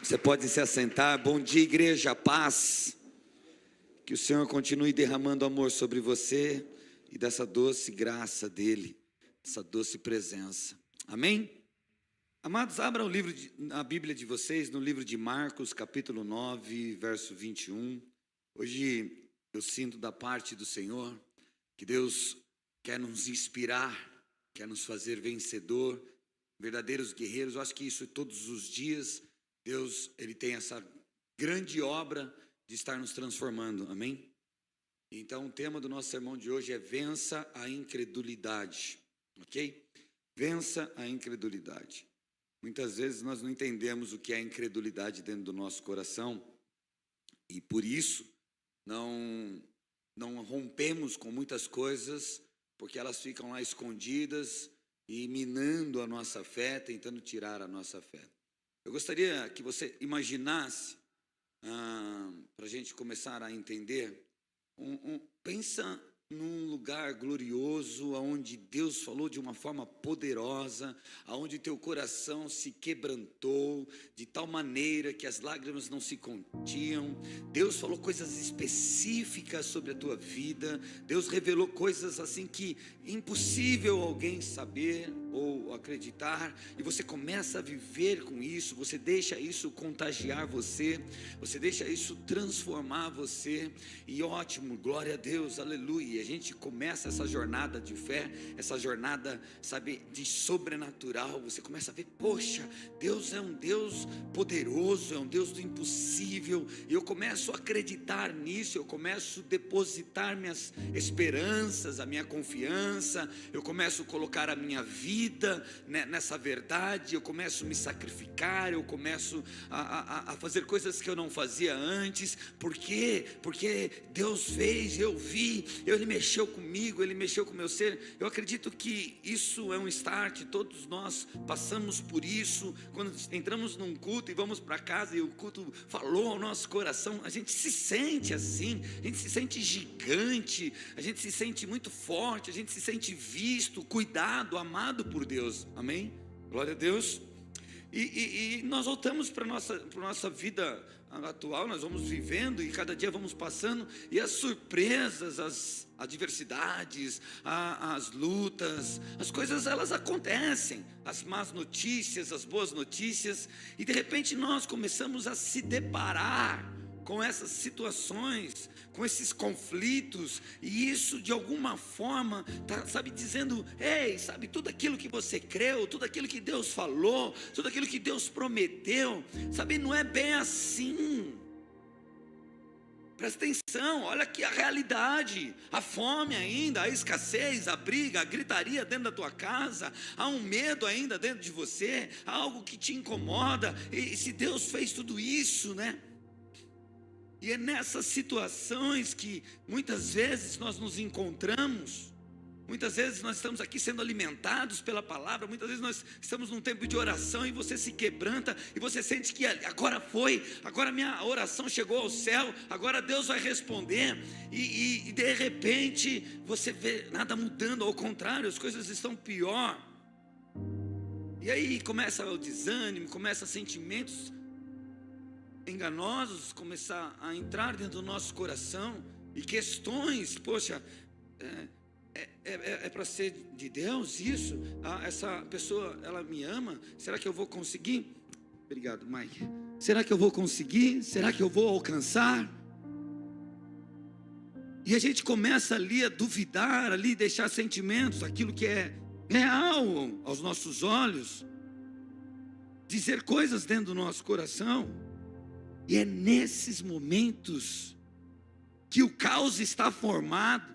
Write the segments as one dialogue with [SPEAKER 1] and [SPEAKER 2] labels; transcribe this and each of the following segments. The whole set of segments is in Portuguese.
[SPEAKER 1] Você pode se assentar. Bom dia, igreja, paz. Que o Senhor continue derramando amor sobre você e dessa doce graça dele, essa doce presença. Amém? Amados, abram a Bíblia de vocês no livro de Marcos, capítulo 9, verso 21. Hoje eu sinto da parte do Senhor que Deus quer nos inspirar, quer nos fazer vencedor, verdadeiros guerreiros. Eu acho que isso todos os dias Deus, Ele tem essa grande obra de estar nos transformando, amém? Então o tema do nosso sermão de hoje é vença a incredulidade, ok? Vença a incredulidade. Muitas vezes nós não entendemos o que é incredulidade dentro do nosso coração e por isso não rompemos com muitas coisas, porque elas ficam lá escondidas e minando a nossa fé, tentando tirar a nossa fé. Eu gostaria que você imaginasse, para a gente começar a entender, pensa num lugar glorioso, onde Deus falou de uma forma poderosa, onde teu coração se quebrantou, de tal maneira que as lágrimas não se continham. Deus falou coisas específicas sobre a tua vida, Deus revelou coisas assim que impossível alguém saber ou acreditar, e você começa a viver com isso, você deixa isso contagiar você, você deixa isso transformar você, e ótimo, glória a Deus, aleluia, e a gente começa essa jornada de fé, essa jornada, sabe, de sobrenatural. Você começa a ver, poxa, Deus é um Deus poderoso, é um Deus do impossível, e eu começo a acreditar nisso, eu começo a depositar minhas esperanças, a minha confiança, eu começo a colocar a minha vida nessa verdade, eu começo a me sacrificar, eu começo a fazer coisas que eu não fazia antes. Por quê? Porque Deus fez, eu vi, Ele mexeu comigo, Ele mexeu com o meu ser. Eu acredito que isso é um start, todos nós passamos por isso, quando entramos num culto e vamos para casa e o culto falou ao nosso coração, a gente se sente assim, a gente se sente gigante, a gente se sente muito forte, a gente se sente visto, cuidado, amado por Deus, amém? Glória a Deus. E nós voltamos para a nossa vida atual, nós vamos vivendo e cada dia vamos passando, e as surpresas, as adversidades, as lutas, as coisas, elas acontecem, as más notícias, as boas notícias, e de repente nós começamos a se deparar com essas situações, com esses conflitos, e isso de alguma forma está, sabe, dizendo, ei, sabe, tudo aquilo que você creu, tudo aquilo que Deus falou, tudo aquilo que Deus prometeu, sabe, não é bem assim. Presta atenção, olha aqui a realidade, a fome ainda, a escassez, a briga, a gritaria dentro da tua casa, há um medo ainda dentro de você, há algo que te incomoda, e se Deus fez tudo isso, né? E é nessas situações que muitas vezes nós nos encontramos, muitas vezes nós estamos aqui sendo alimentados pela palavra, muitas vezes nós estamos num tempo de oração e você se quebranta e você sente que agora foi, agora minha oração chegou ao céu, agora Deus vai responder, e de repente você vê nada mudando, ao contrário, as coisas estão pior, e aí começa o desânimo, começa sentimentos enganosos começar a entrar dentro do nosso coração, e questões, poxa, é para ser de Deus isso? Essa pessoa, ela me ama? Será que eu vou conseguir? Obrigado, Mike. Será que eu vou conseguir? Será que eu vou alcançar? E a gente começa ali a duvidar, ali deixar sentimentos, aquilo que é real aos nossos olhos, dizer coisas dentro do nosso coração. E é nesses momentos que o caos está formado,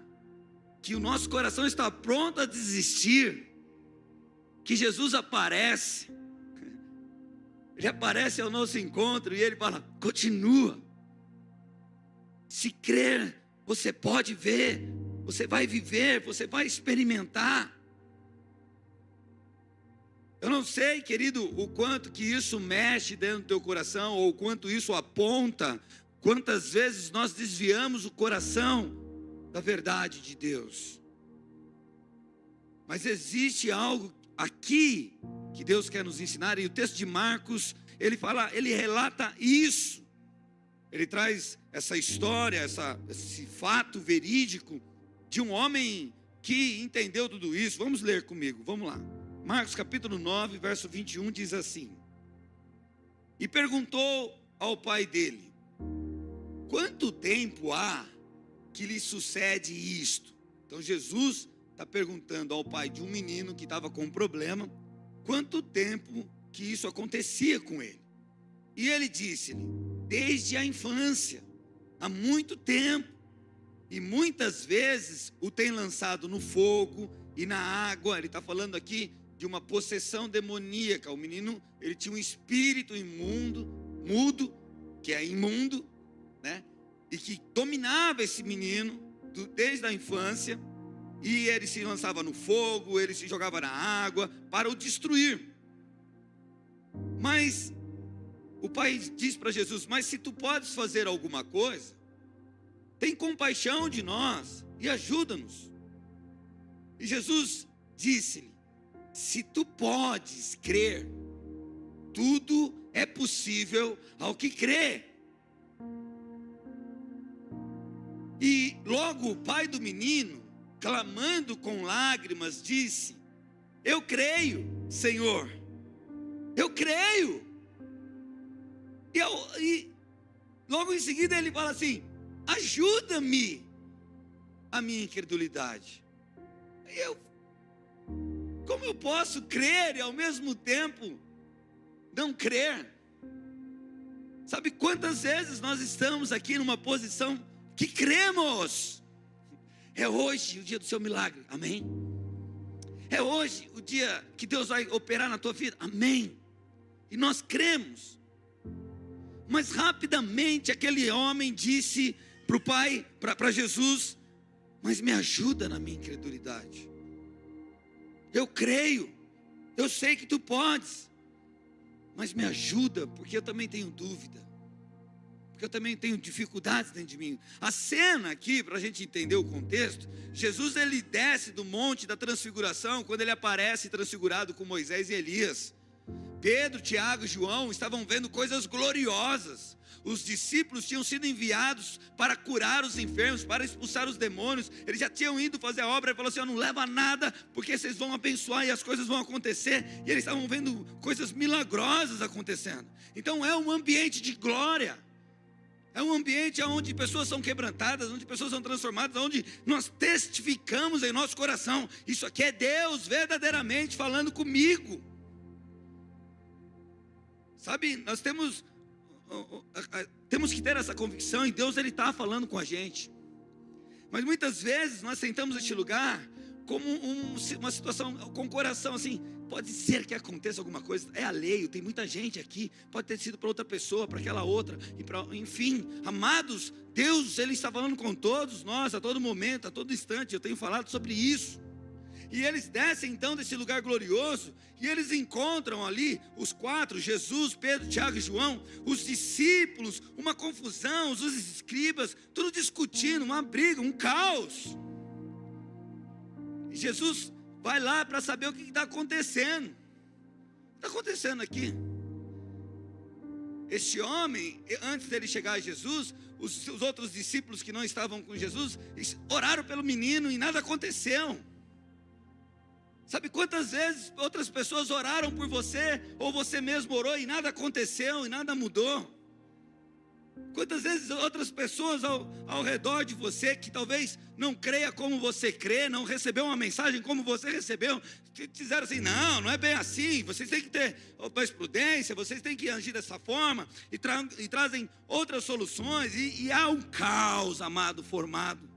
[SPEAKER 1] que o nosso coração está pronto a desistir, que Jesus aparece. Ele aparece ao nosso encontro e Ele fala, continua. Se crer, você pode ver, você vai viver, você vai experimentar. Eu não sei, querido, o quanto que isso mexe dentro do teu coração, ou o quanto isso aponta, quantas vezes nós desviamos o coração da verdade de Deus. Mas existe algo aqui que Deus quer nos ensinar, e o texto de Marcos, ele relata isso. Ele traz essa história, esse fato verídico de um homem que entendeu tudo isso. Vamos ler comigo, vamos lá. Marcos capítulo 9, verso 21 diz assim: e perguntou ao pai dele: quanto tempo há que lhe sucede isto? Então Jesus está perguntando ao pai de um menino que estava com um problema, quanto tempo que isso acontecia com ele. E ele disse-lhe: desde a infância, há muito tempo, e muitas vezes o tem lançado no fogo e na água. Ele está falando aqui de uma possessão demoníaca. O menino, ele tinha um espírito imundo, mudo, que é imundo, né? E que dominava esse menino desde a infância, e ele se lançava no fogo, ele se jogava na água para o destruir. Mas o pai diz para Jesus: mas se tu podes fazer alguma coisa, tem compaixão de nós e ajuda-nos. E Jesus disse-lhe: se tu podes crer, tudo é possível ao que crê. E logo o pai do menino, clamando com lágrimas, disse: eu creio, Senhor, eu creio. E logo em seguida ele fala assim: ajuda-me a minha incredulidade. Como eu posso crer e ao mesmo tempo não crer? Sabe quantas vezes nós estamos aqui numa posição que cremos? É hoje o dia do seu milagre, amém? É hoje o dia que Deus vai operar na tua vida, amém? E nós cremos. Mas rapidamente aquele homem disse para o pai, para Jesus: mas me ajuda na minha incredulidade. Eu creio, eu sei que tu podes, mas me ajuda, porque eu também tenho dúvida, porque eu também tenho dificuldades dentro de mim. A cena aqui, para a gente entender o contexto, Jesus ele desce do monte da transfiguração, quando ele aparece transfigurado com Moisés e Elias. Pedro, Tiago e João estavam vendo coisas gloriosas. Os discípulos tinham sido enviados para curar os enfermos, para expulsar os demônios. Eles já tinham ido fazer a obra. Ele falou assim: não leva nada, porque vocês vão abençoar e as coisas vão acontecer. E eles estavam vendo coisas milagrosas acontecendo. Então é um ambiente de glória. É um ambiente onde pessoas são quebrantadas, onde pessoas são transformadas, onde nós testificamos em nosso coração: isso aqui é Deus verdadeiramente falando comigo. Sabe, nós temos que ter essa convicção, e Deus ele está falando com a gente. Mas muitas vezes nós sentamos neste lugar como uma situação com o coração assim: pode ser que aconteça alguma coisa, é alheio, tem muita gente aqui, pode ter sido para outra pessoa, para aquela outra, enfim, amados, Deus ele está falando com todos nós a todo momento, a todo instante. Eu tenho falado sobre isso. E eles descem então desse lugar glorioso, e eles encontram ali os quatro: Jesus, Pedro, Tiago e João, os discípulos, uma confusão, os escribas, tudo discutindo, uma briga, um caos. E Jesus vai lá para saber o que está acontecendo. O que está acontecendo aqui? Este homem, antes dele chegar a Jesus, os outros discípulos que não estavam com Jesus, oraram pelo menino e nada aconteceu. Sabe quantas vezes outras pessoas oraram por você, ou você mesmo orou e nada aconteceu e nada mudou? Quantas vezes outras pessoas ao redor de você, que talvez não creia como você crê, não recebeu uma mensagem como você recebeu, te disseram assim: não é bem assim, vocês têm que ter mais prudência, vocês têm que agir dessa forma, e trazem outras soluções, e há um caos, amado, formado,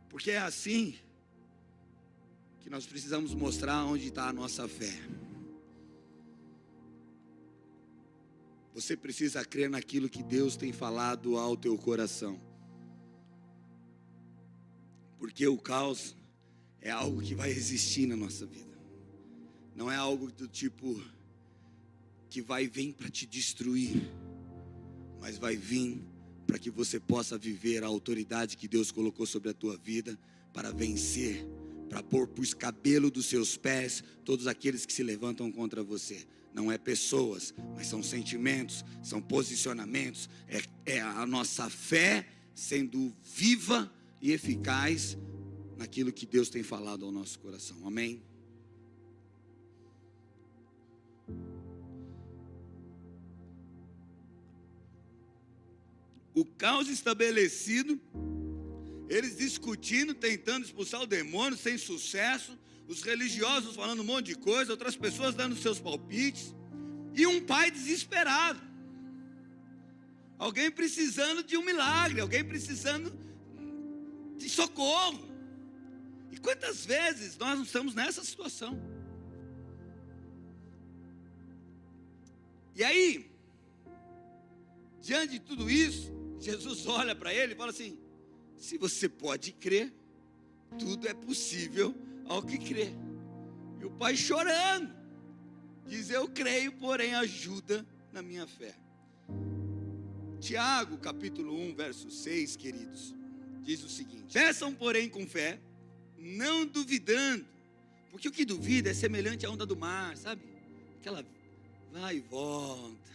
[SPEAKER 1] porque é assim que nós precisamos mostrar onde está a nossa fé. Você precisa crer naquilo que Deus tem falado ao teu coração, porque o caos é algo que vai existir na nossa vida. Não é algo do tipo que vai vir para te destruir, mas vai vir para que você possa viver a autoridade que Deus colocou sobre a tua vida, para vencer, para pôr por escabelo dos seus pés todos aqueles que se levantam contra você. não é pessoas, mas são sentimentos, são posicionamentos, é a nossa fé sendo viva e eficaz naquilo que Deus tem falado ao nosso coração, amém? O caos estabelecido, eles discutindo, tentando expulsar o demônio, sem sucesso, os religiosos falando um monte de coisa, outras pessoas dando seus palpites, e um pai desesperado, alguém precisando de um milagre, alguém precisando de socorro. E quantas vezes nós não estamos nessa situação? E aí, diante de tudo isso, Jesus olha para ele e fala assim: se você pode crer, tudo é possível ao que crê. E o pai chorando, diz: eu creio, porém ajuda na minha fé. Tiago, capítulo 1, verso 6, queridos, diz o seguinte: peçam, porém, com fé, não duvidando, porque o que duvida é semelhante à onda do mar, sabe? Aquela vai e volta,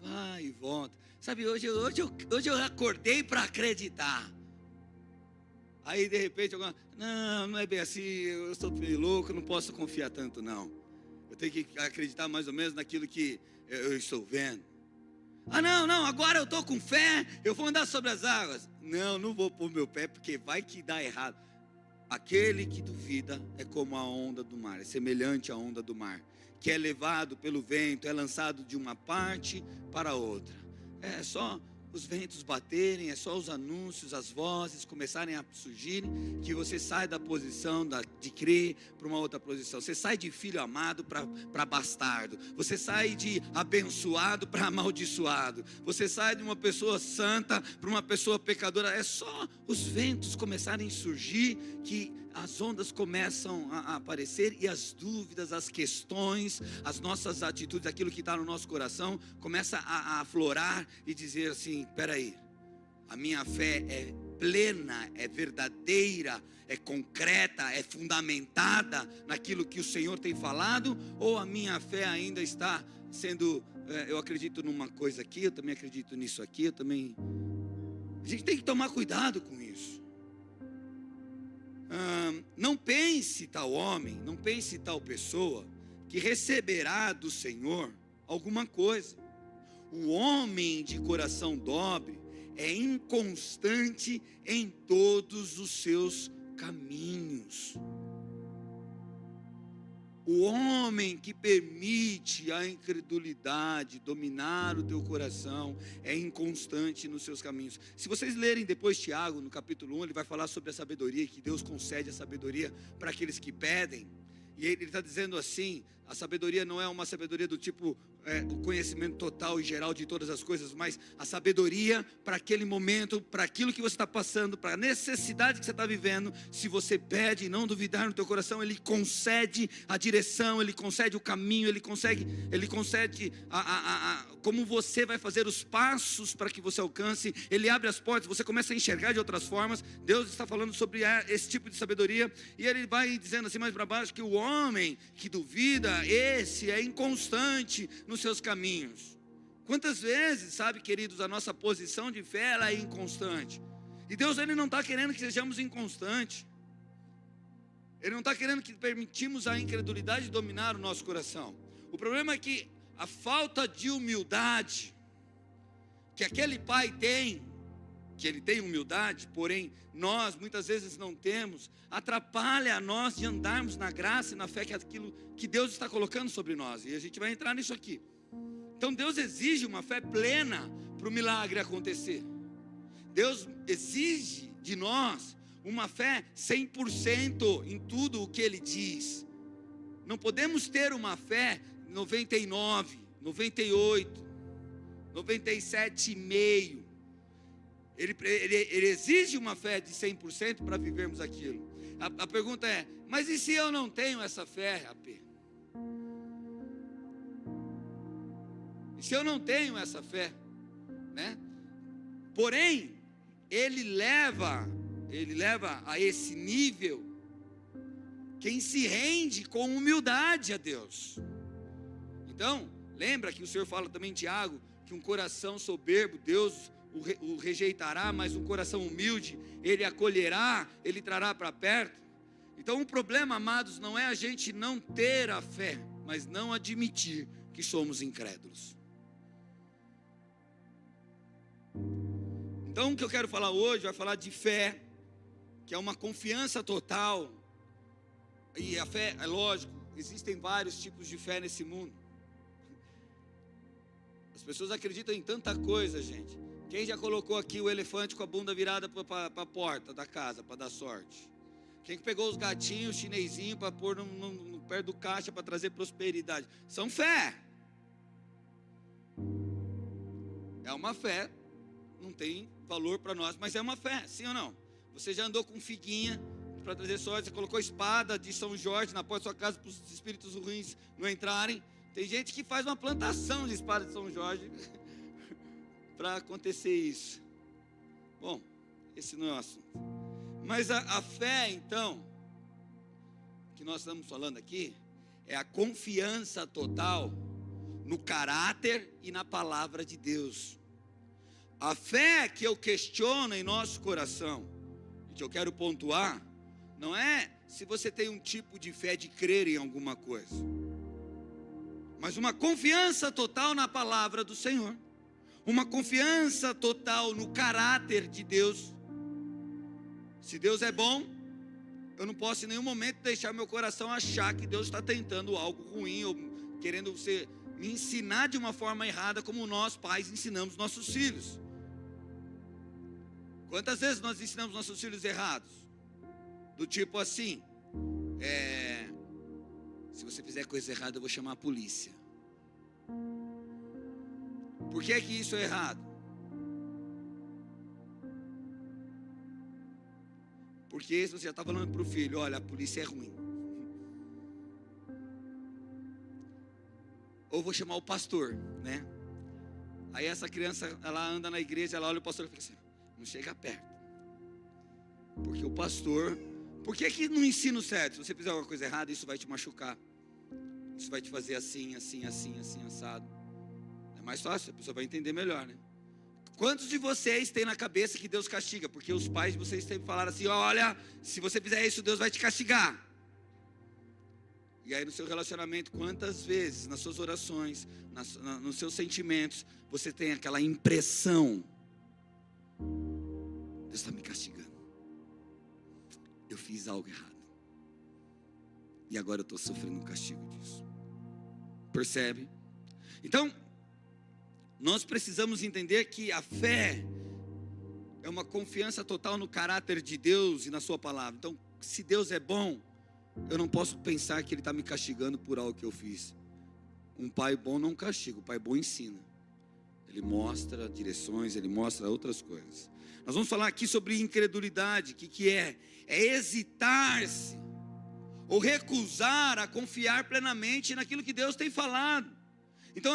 [SPEAKER 1] vai e volta. Sabe, hoje eu acordei para acreditar. Aí de repente, não é bem assim, eu sou meio louco, não posso confiar tanto não. Eu tenho que acreditar mais ou menos naquilo que eu estou vendo. Não, agora eu estou com fé, eu vou andar sobre as águas. Não vou pôr meu pé, porque vai que dá errado. Aquele que duvida é como a onda do mar, é semelhante à onda do mar, que é levado pelo vento, é lançado de uma parte para outra. É só os ventos baterem, é só os anúncios, as vozes começarem a surgirem, que você sai da posição de crer para uma outra posição. Você sai de filho amado para bastardo. Você sai de abençoado para amaldiçoado. Você sai de uma pessoa santa para uma pessoa pecadora. É só os ventos começarem a surgir que as ondas começam a aparecer, e as dúvidas, as questões, as nossas atitudes, aquilo que está no nosso coração, começa a aflorar e dizer assim: espera aí, a minha fé é plena, é verdadeira, é concreta, é fundamentada naquilo que o Senhor tem falado, ou a minha fé ainda está sendo, eu acredito numa coisa aqui, eu também acredito nisso aqui, a gente tem que tomar cuidado com isso. Não pense tal homem, não pense tal pessoa que receberá do Senhor alguma coisa. O homem de coração dobre é inconstante em todos os seus caminhos. O homem que permite a incredulidade dominar o teu coração é inconstante nos seus caminhos. Se vocês lerem depois Tiago, no capítulo 1, ele vai falar sobre a sabedoria, que Deus concede a sabedoria para aqueles que pedem. E ele está dizendo assim: a sabedoria não é uma sabedoria do tipo o conhecimento total e geral de todas as coisas, mas a sabedoria para aquele momento, para aquilo que você está passando, para a necessidade que você está vivendo. Se você pede e não duvidar no teu coração, Ele concede a direção, Ele concede o caminho, Ele concede como você vai fazer os passos para que você alcance. Ele abre as portas, você começa a enxergar de outras formas. Deus está falando sobre esse tipo de sabedoria, e Ele vai dizendo assim mais para baixo, que o homem que duvida, esse é inconstante nos seus caminhos. Quantas vezes, sabe, queridos, a nossa posição de fé, ela é inconstante. E Deus, Ele não está querendo que sejamos inconstantes. Ele não está querendo que permitimos a incredulidade dominar o nosso coração. O problema é que a falta de humildade que aquele pai tem, que ele tem humildade, porém nós muitas vezes não temos, atrapalha a nós de andarmos na graça e na fé, que é aquilo que Deus está colocando sobre nós. E a gente vai entrar nisso aqui. Então Deus exige uma fé plena para o milagre acontecer. Deus exige de nós uma fé 100% em tudo o que Ele diz. Não podemos ter uma fé 99, 98, 97,5. Ele exige uma fé de 100% para vivermos aquilo. A pergunta é: mas e se eu não tenho essa fé, AP? E se eu não tenho essa fé, né? Porém, ele leva a esse nível quem se rende com humildade a Deus. Então, Lembra que o Senhor fala também em Tiago, que um coração soberbo, Deus o rejeitará, mas um coração humilde, Ele acolherá, Ele trará para perto. Então o problema, amados, não é a gente não ter a fé, mas não admitir que somos incrédulos. Então o que eu quero falar hoje, vai falar de fé, que é uma confiança total. E a fé, é lógico, existem vários tipos de fé nesse mundo. As pessoas acreditam em tanta coisa, gente. Quem já colocou aqui o elefante com a bunda virada para a porta da casa, para dar sorte? Quem que pegou os gatinhos chinesinhos para pôr no perto do caixa para trazer prosperidade? São fé. É uma fé, não tem valor para nós, mas é uma fé, sim ou não? Você já andou com figuinha para trazer sorte, você colocou espada de São Jorge na porta da sua casa para os espíritos ruins não entrarem. Tem gente que faz uma plantação de espada de São Jorge para acontecer isso. Bom, esse não é o assunto. Mas a fé, então, que nós estamos falando aqui, é a confiança total no caráter e na palavra de Deus. A fé que eu questiono em nosso coração, que eu quero pontuar, não é se você tem um tipo de fé de crer em alguma coisa, mas uma confiança total na palavra do Senhor, uma confiança total no caráter de Deus. Se Deus é bom, eu não posso em nenhum momento deixar meu coração achar que Deus está tentando algo ruim, ou querendo me ensinar de uma forma errada, como nós pais ensinamos nossos filhos. Quantas vezes nós ensinamos nossos filhos errados? Do tipo assim, se você fizer coisa errada eu vou chamar a polícia. Por que que isso é errado? Porque se você já está falando para o filho, olha, a polícia é ruim. Ou vou chamar o pastor, né? Aí essa criança, ela anda na igreja, ela olha o pastor e fica assim, não chega perto. Porque o pastor, por que não ensina o certo? Se você fizer alguma coisa errada, isso vai te machucar. Isso vai te fazer assim, assim, assim, assim, assado. É mais fácil, a pessoa vai entender melhor, né? Quantos de vocês têm na cabeça que Deus castiga? Porque os pais de vocês sempre falaram assim, olha, se você fizer isso, Deus vai te castigar. E aí no seu relacionamento, quantas vezes, nas suas orações, nos seus sentimentos, você tem aquela impressão, Deus está me castigando. Eu fiz algo errado. E agora eu estou sofrendo um castigo disso. Percebe? Então, nós precisamos entender que a fé é uma confiança total no caráter de Deus e na sua palavra. Então, se Deus é bom, eu não posso pensar que Ele está me castigando por algo que eu fiz. Um pai bom não castiga, o pai bom ensina. Ele mostra direções, ele mostra outras coisas. Nós vamos falar aqui sobre incredulidade. O que é? É hesitar-se ou recusar a confiar plenamente naquilo que Deus tem falado. Então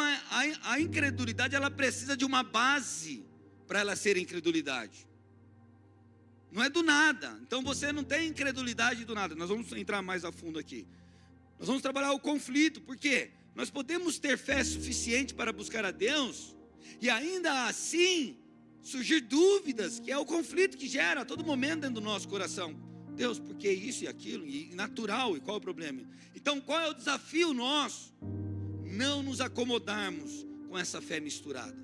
[SPEAKER 1] a incredulidade, ela precisa de uma base para ela ser incredulidade. Não é do nada. Então você não tem incredulidade do nada. Nós vamos entrar mais a fundo aqui. Nós vamos trabalhar o conflito. Por quê? Nós podemos ter fé suficiente para buscar a Deus e ainda assim surgir dúvidas, que é o conflito que gera a todo momento dentro do nosso coração. Deus, por que isso e aquilo? E natural, e qual é o problema? Então qual é o desafio nosso? Não nos acomodarmos com essa fé misturada.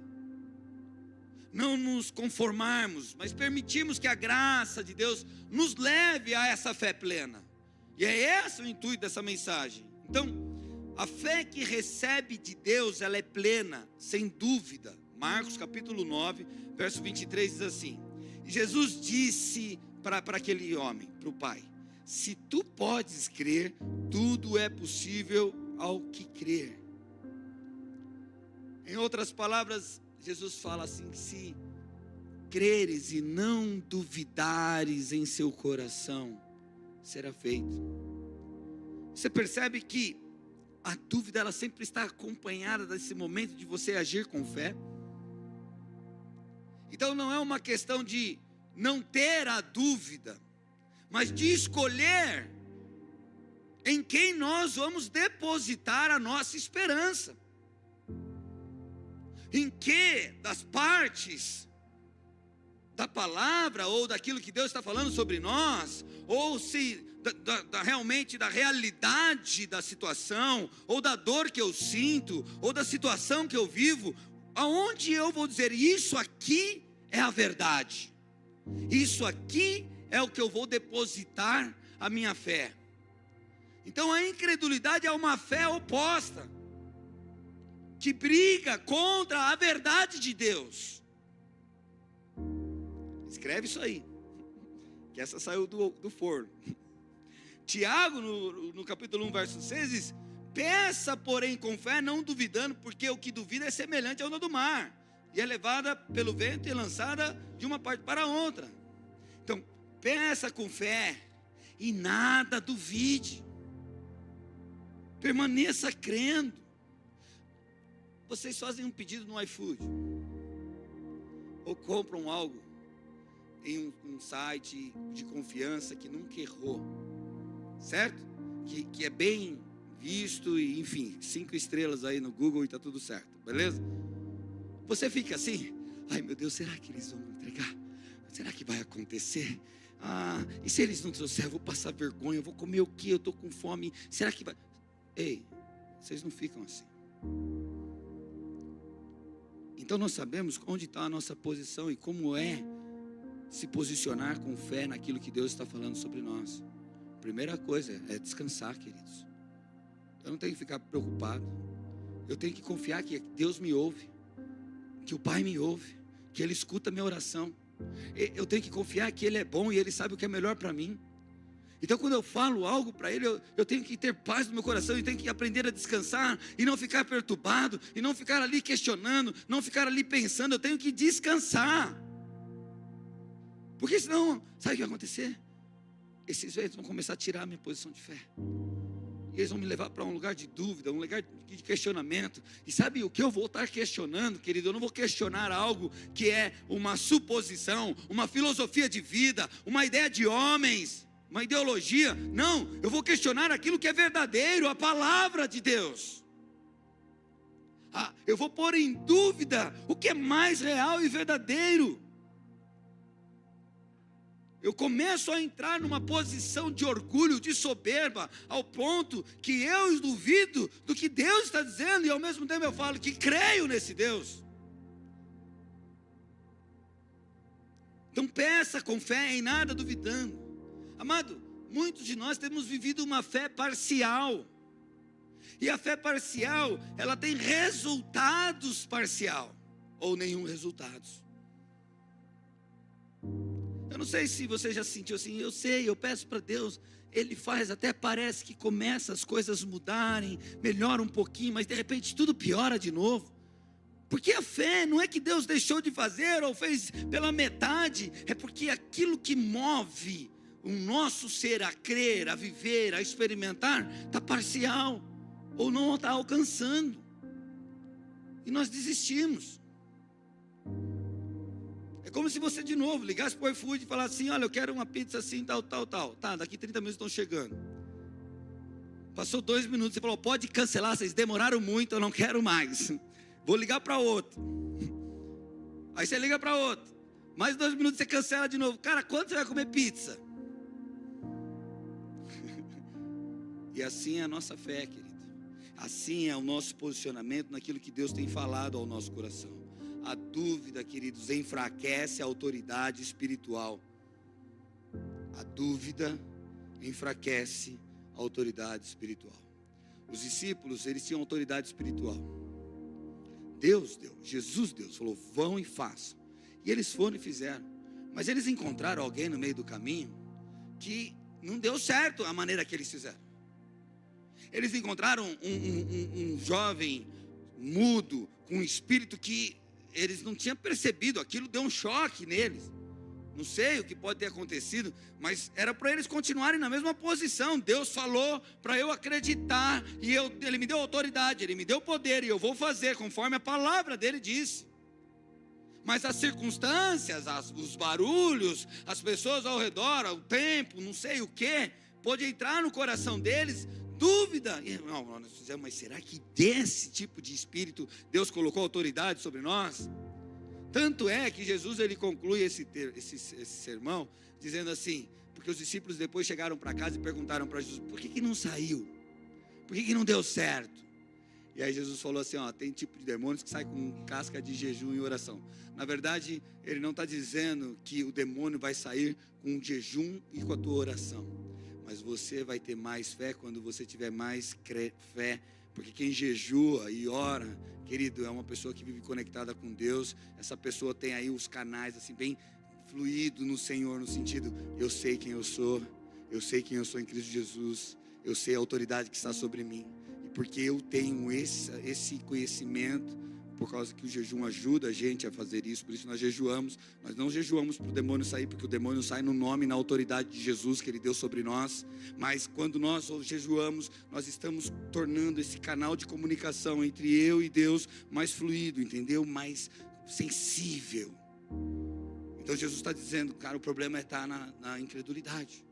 [SPEAKER 1] Não nos conformarmos, mas permitirmos que a graça de Deus nos leve a essa fé plena. E é esse o intuito dessa mensagem. Então, a fé que recebe de Deus, ela é plena, sem dúvida. Marcos capítulo 9, verso 23 diz assim: e Jesus disse para aquele homem, para o pai: se tu podes crer, tudo é possível ao que crer. Em outras palavras, Jesus fala assim: se creres e não duvidares em seu coração, será feito. Você percebe que a dúvida, ela sempre está acompanhada desse momento de você agir com fé. Então não é uma questão de não ter a dúvida, mas de escolher em quem nós vamos depositar a nossa esperança. em que das partes da palavra, ou daquilo que Deus está falando sobre nós, ou se realmente da realidade da situação, ou da dor que eu sinto, ou da situação que eu vivo, aonde eu vou dizer, isso aqui é a verdade, isso aqui é o que eu vou depositar a minha fé. Então a incredulidade é uma fé oposta, que briga contra a verdade de Deus. Escreve isso aí, que essa saiu do forno. Tiago, no capítulo 1, verso 6, diz: peça, porém, com fé, não duvidando, porque o que duvida é semelhante à onda do mar, e é levada pelo vento e lançada de uma parte para outra. Então, peça com fé, e nada duvide, permaneça crendo. Vocês fazem um pedido no iFood, ou compram algo em um site de confiança que nunca errou, certo? Que é bem visto e, enfim, 5 estrelas aí no Google e está tudo certo, beleza? Você fica assim, ai meu Deus, será que eles vão me entregar? Será que vai acontecer? E se eles não trouxerem, eu vou passar vergonha, eu vou comer o quê? Eu estou com fome, será que vai? Ei, vocês não ficam assim. Então nós sabemos onde está a nossa posição e como é se posicionar com fé naquilo que Deus está falando sobre nós. Primeira coisa é descansar, queridos. Eu não tenho que ficar preocupado. Eu tenho que confiar que Deus me ouve, que o Pai me ouve, que Ele escuta a minha oração. Eu tenho que confiar que Ele é bom e Ele sabe o que é melhor para mim. Então quando eu falo algo para Ele, eu tenho que ter paz no meu coração, e tenho que aprender a descansar, e não ficar perturbado, e não ficar ali questionando, não ficar ali pensando. Eu tenho que descansar, porque senão, sabe o que vai acontecer? Esses ventos vão começar a tirar a minha posição de fé, e eles vão me levar para um lugar de dúvida, um lugar de questionamento. E sabe o que eu vou estar questionando, querido? Eu não vou questionar algo que é uma suposição, uma filosofia de vida, uma ideia de homens, uma ideologia. Não, eu vou questionar aquilo que é verdadeiro, a palavra de Deus. Eu vou pôr em dúvida o que é mais real e verdadeiro. Eu começo a entrar numa posição de orgulho, de soberba, ao ponto que eu duvido do que Deus está dizendo, e ao mesmo tempo eu falo que creio nesse Deus. Então peça com fé, em nada duvidando. Amado, muitos de nós temos vivido uma fé parcial, e a fé parcial, ela tem resultados parcial, ou nenhum resultados. Eu não sei se você já sentiu assim, eu sei, eu peço para Deus, Ele faz, até parece que começa as coisas mudarem, melhora um pouquinho, mas de repente tudo piora de novo. Porque a fé não é que Deus deixou de fazer, ou fez pela metade, é porque aquilo que move o nosso ser a crer, a viver, a experimentar, está parcial, ou não está alcançando, e nós desistimos. É como se você de novo ligasse para o iFood e falasse assim: olha, eu quero uma pizza assim, tal. Tá, daqui 30 minutos estão chegando. Passou 2 minutos, você falou: pode cancelar, vocês demoraram muito, eu não quero mais. Vou ligar para outro. Aí você liga para outro. Mais 2 minutos, você cancela de novo. Cara, quando você vai comer pizza? E assim é a nossa fé, querido. Assim é o nosso posicionamento naquilo que Deus tem falado ao nosso coração. A dúvida, queridos, enfraquece a autoridade espiritual. A dúvida enfraquece a autoridade espiritual. Os discípulos, eles tinham autoridade espiritual. Deus deu, Jesus deu, falou: vão e façam. E eles foram e fizeram. Mas eles encontraram alguém no meio do caminho que não deu certo a maneira que eles fizeram. Eles encontraram um jovem mudo, com um espírito que eles não tinham percebido. Aquilo deu um choque neles. Não sei o que pode ter acontecido, mas era para eles continuarem na mesma posição. Deus falou para eu acreditar, e Ele me deu autoridade, Ele me deu poder, e eu vou fazer conforme a palavra dEle disse. Mas as circunstâncias, os barulhos, as pessoas ao redor, o tempo, não sei o que, pode entrar no coração deles, dúvida. Não, nós fizemos, mas será que desse tipo de espírito Deus colocou autoridade sobre nós? Tanto é que Jesus ele conclui esse sermão dizendo assim, porque os discípulos depois chegaram para casa e perguntaram para Jesus, por que não saiu? Por que não deu certo? E aí Jesus falou assim, tem tipo de demônios que sai com casca de jejum e oração. Na verdade, ele não está dizendo que o demônio vai sair com jejum e com a tua oração. Mas você vai ter mais fé quando você tiver mais fé. Porque quem jejua e ora, querido, é uma pessoa que vive conectada com Deus. Essa pessoa tem aí os canais assim bem fluido no Senhor, no sentido, eu sei quem eu sou em Cristo Jesus, eu sei a autoridade que está sobre mim. Porque eu tenho esse conhecimento, por causa que o jejum ajuda a gente a fazer isso, por isso nós jejuamos. Nós não jejuamos para o demônio sair, porque o demônio sai no nome e na autoridade de Jesus que Ele deu sobre nós. Mas quando nós jejuamos, nós estamos tornando esse canal de comunicação entre eu e Deus mais fluido, entendeu? Mais sensível. Então Jesus está dizendo, cara, o problema está na incredulidade.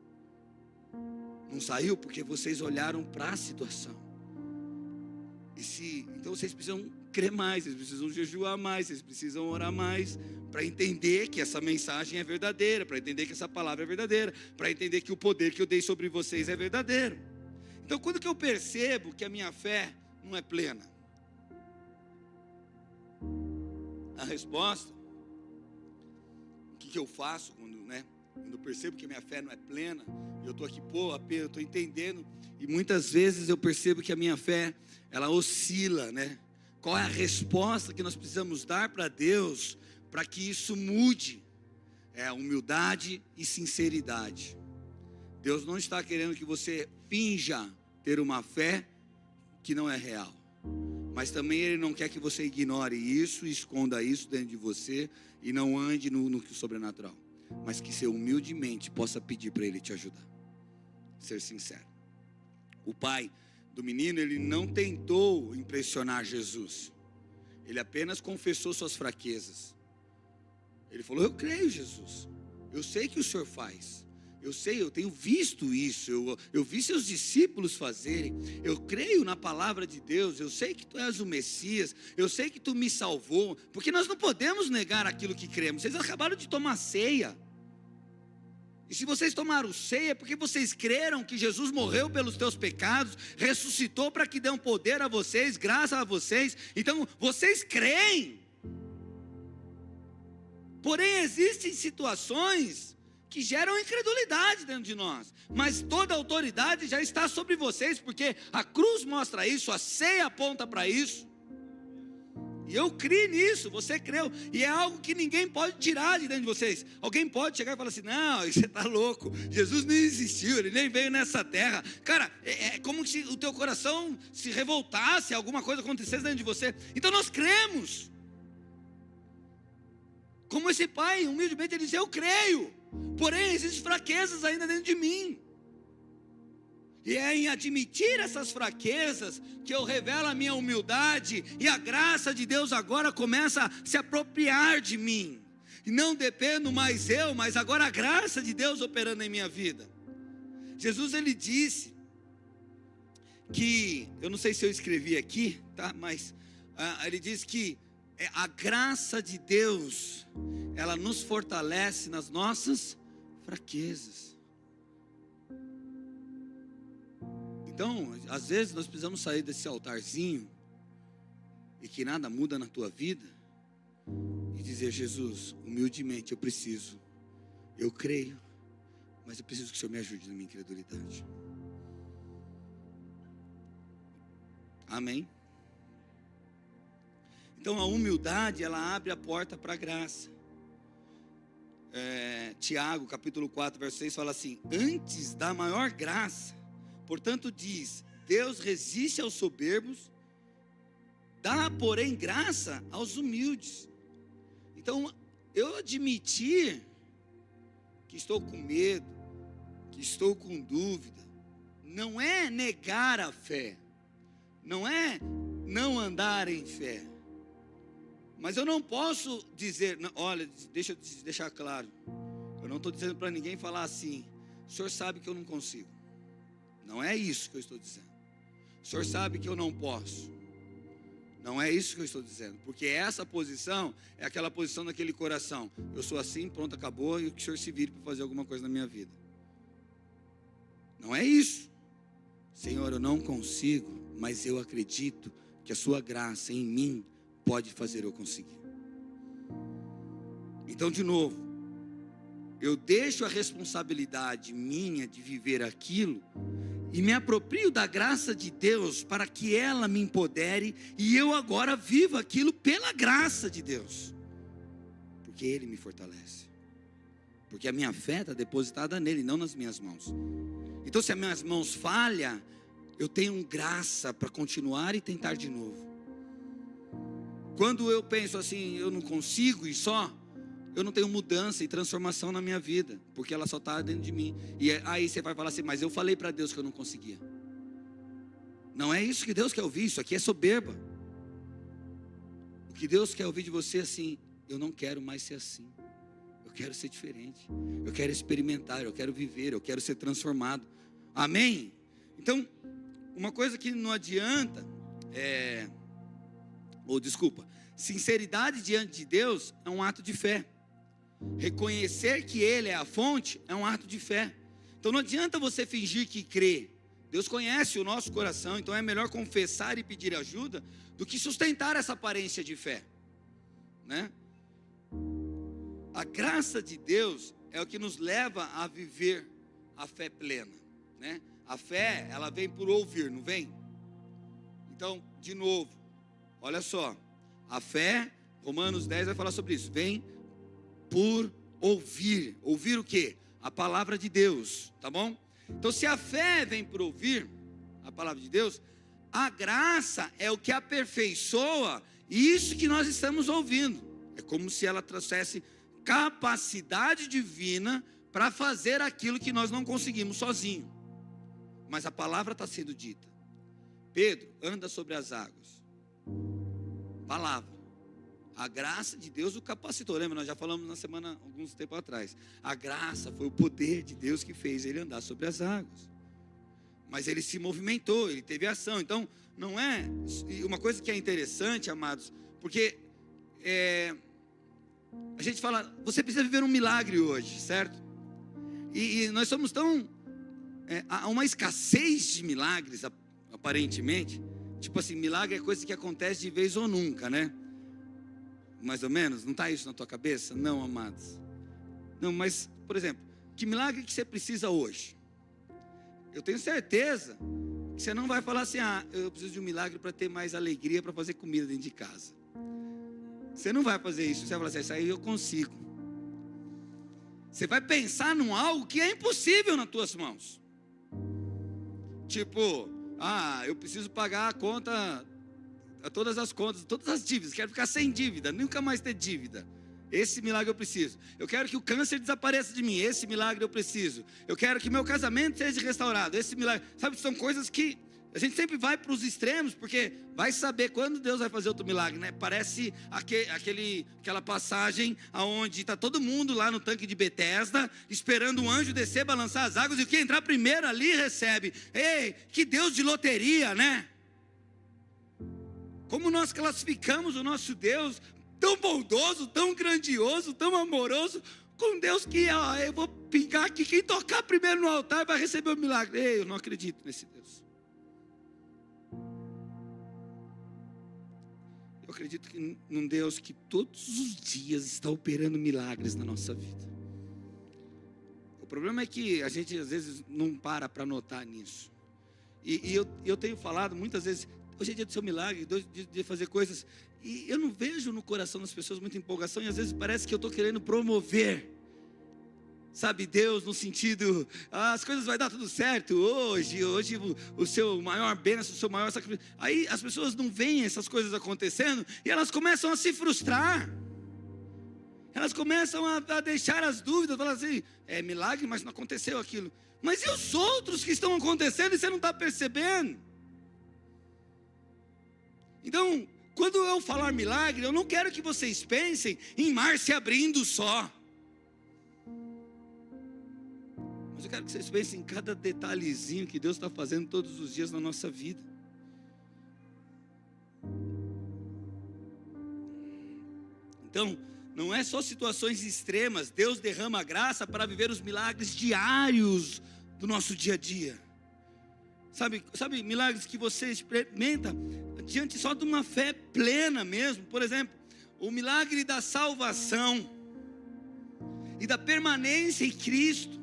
[SPEAKER 1] Não saiu porque vocês olharam para a situação. Então vocês precisam crer mais, vocês precisam jejuar mais, vocês precisam orar mais, para entender que essa mensagem é verdadeira, para entender que essa palavra é verdadeira, para entender que o poder que eu dei sobre vocês é verdadeiro. Então quando que eu percebo que a minha fé não é plena? A resposta, o que eu faço quando eu percebo que a minha fé não é plena, eu estou aqui, eu estou entendendo, e muitas vezes eu percebo que a minha fé, ela oscila, Qual é a resposta que nós precisamos dar para Deus, para que isso mude? É humildade e sinceridade. Deus não está querendo que você finja ter uma fé que não é real, mas também Ele não quer que você ignore isso, esconda isso dentro de você, e não ande no sobrenatural, mas que você humildemente possa pedir para Ele te ajudar, ser sincero. O pai do menino, ele não tentou impressionar Jesus, ele apenas confessou suas fraquezas. Ele falou, eu creio, Jesus, eu sei que o Senhor faz, eu tenho visto isso, eu vi seus discípulos fazerem, eu creio na palavra de Deus, eu sei que Tu és o Messias, eu sei que Tu me salvou, porque nós não podemos negar aquilo que cremos. Vocês acabaram de tomar ceia, e se vocês tomaram ceia, é porque vocês creram que Jesus morreu pelos teus pecados, ressuscitou para que dê um poder a vocês, graça a vocês, então vocês creem. Porém existem situações que geram incredulidade dentro de nós, mas toda a autoridade já está sobre vocês, porque a cruz mostra isso, a ceia aponta para isso, e eu criei nisso, você creu, e é algo que ninguém pode tirar de dentro de vocês. Alguém pode chegar e falar assim, não, você está louco, Jesus não existiu, Ele nem veio nessa terra. Cara, é como se o teu coração se revoltasse, alguma coisa acontecesse dentro de você. Então nós cremos, como esse pai, humildemente ele disse, eu creio, porém existem fraquezas ainda dentro de mim, e é em admitir essas fraquezas que eu revelo a minha humildade, e a graça de Deus agora começa a se apropriar de mim, e não dependo mais eu, mas agora a graça de Deus operando em minha vida. Jesus ele disse que, eu não sei se eu escrevi aqui, tá? Mas ele diz que a graça de Deus, ela nos fortalece nas nossas fraquezas. Então, às vezes nós precisamos sair desse altarzinho, e que nada muda na tua vida, e dizer, Jesus, humildemente eu creio, mas eu preciso que o Senhor me ajude na minha incredulidade. Amém? Então a humildade, ela abre a porta para a graça. Tiago, capítulo 4, verso 6, fala assim, antes da maior graça, portanto diz, Deus resiste aos soberbos, dá porém graça aos humildes. Então, eu admitir que estou com medo, que estou com dúvida, não é negar a fé, não é não andar em fé, mas eu não posso dizer, não, olha, deixa eu deixar claro, eu não estou dizendo para ninguém falar assim, o senhor sabe que eu não consigo. Não é isso que eu estou dizendo.
[SPEAKER 2] O senhor sabe que eu não posso. Não é isso que eu estou dizendo, porque essa posição é aquela posição daquele coração. Eu sou assim, pronto, acabou, e que o senhor se vire para fazer alguma coisa na minha vida. Não é isso. Senhor, eu não consigo, mas eu acredito que a sua graça em mim pode fazer eu conseguir. Então, de novo, eu deixo a responsabilidade minha de viver aquilo e me aproprio da graça de Deus para que ela me empodere e eu agora viva aquilo pela graça de Deus, porque Ele me fortalece, porque a minha fé está depositada nele, não nas minhas mãos. Então, se as minhas mãos falham, eu tenho graça para continuar e tentar de novo. Quando eu penso assim, eu não consigo e só, eu não tenho mudança e transformação na minha vida, porque ela só está dentro de mim. E aí você vai falar assim, mas eu falei para Deus que eu não conseguia. Não é isso que Deus quer ouvir, isso aqui é soberba. O que Deus quer ouvir de você é assim, eu não quero mais ser assim. Eu quero ser diferente. Eu quero experimentar, eu quero viver, eu quero ser transformado. Amém? Então, uma coisa que não adianta sinceridade diante de Deus é um ato de fé. Reconhecer que Ele é a fonte é um ato de fé. Então não adianta você fingir que crê. Deus conhece o nosso coração, então é melhor confessar e pedir ajuda do que sustentar essa aparência de fé, né? A graça de Deus é o que nos leva a viver a fé plena, né? A fé, ela vem por ouvir, não vem? Então, de novo, olha só, a fé, Romanos 10 vai falar sobre isso, vem por ouvir. Ouvir o quê? A palavra de Deus, tá bom? Então, se a fé vem por ouvir a palavra de Deus, a graça é o que aperfeiçoa isso que nós estamos ouvindo. É como se ela trouxesse capacidade divina para fazer aquilo que nós não conseguimos sozinho. Mas a palavra está sendo dita. Pedro, anda sobre as águas. Palavra. A graça de Deus o capacitou. Lembra? Nós já falamos na semana, alguns tempos atrás. A graça foi o poder de Deus que fez ele andar sobre as águas. Mas ele se movimentou, ele teve ação. Então, não é... Uma coisa que é interessante, amados, porque a gente fala, você precisa viver um milagre hoje, certo? E nós somos tão... há uma escassez de milagres, aparentemente. Tipo assim, milagre é coisa que acontece de vez ou nunca, né? Mais ou menos, não está isso na tua cabeça? Não, amados. Não, mas, por exemplo, que milagre que você precisa hoje? Eu tenho certeza que você não vai falar assim, eu preciso de um milagre para ter mais alegria para fazer comida dentro de casa. Você não vai fazer isso, você vai falar assim, isso aí eu consigo. Você vai pensar num algo que é impossível nas tuas mãos. Tipo, eu preciso pagar a conta... todas as contas, todas as dívidas, quero ficar sem dívida, nunca mais ter dívida. Esse milagre eu preciso. Eu quero que o câncer desapareça de mim, esse milagre eu preciso. Eu quero que meu casamento seja restaurado, esse milagre. Sabe, são coisas que a gente sempre vai para os extremos, porque vai saber quando Deus vai fazer outro milagre, né? Parece aquela passagem onde está todo mundo lá no tanque de Betesda, esperando um anjo descer, balançar as águas, e quem entrar primeiro ali recebe. Ei, que Deus de loteria, né? Como nós classificamos o nosso Deus tão bondoso, tão grandioso, tão amoroso, com Deus que eu vou pingar aqui, quem tocar primeiro no altar vai receber o milagre. Ei, eu não acredito nesse Deus. Eu acredito num Deus que todos os dias está operando milagres na nossa vida. O problema é que a gente às vezes não para notar nisso. E eu tenho falado muitas vezes, hoje é dia do seu milagre, de fazer coisas, e eu não vejo no coração das pessoas muita empolgação, e às vezes parece que eu estou querendo promover, sabe, Deus no sentido, as coisas vai dar tudo certo hoje o seu maior bênção, o seu maior sacrifício. Aí as pessoas não veem essas coisas acontecendo, e elas começam a se frustrar, elas começam a deixar as dúvidas, falar assim, é milagre, mas não aconteceu aquilo. Mas e os outros que estão acontecendo e você não está percebendo? Então, quando eu falar milagre, eu não quero que vocês pensem em mar se abrindo só. Mas eu quero que vocês pensem em cada detalhezinho que Deus está fazendo todos os dias na nossa vida. Então, não é só situações extremas, Deus derrama a graça para viver os milagres diários do nosso dia a dia. Sabe milagres que você experimenta diante só de uma fé plena mesmo. Por exemplo, o milagre da salvação e da permanência em Cristo.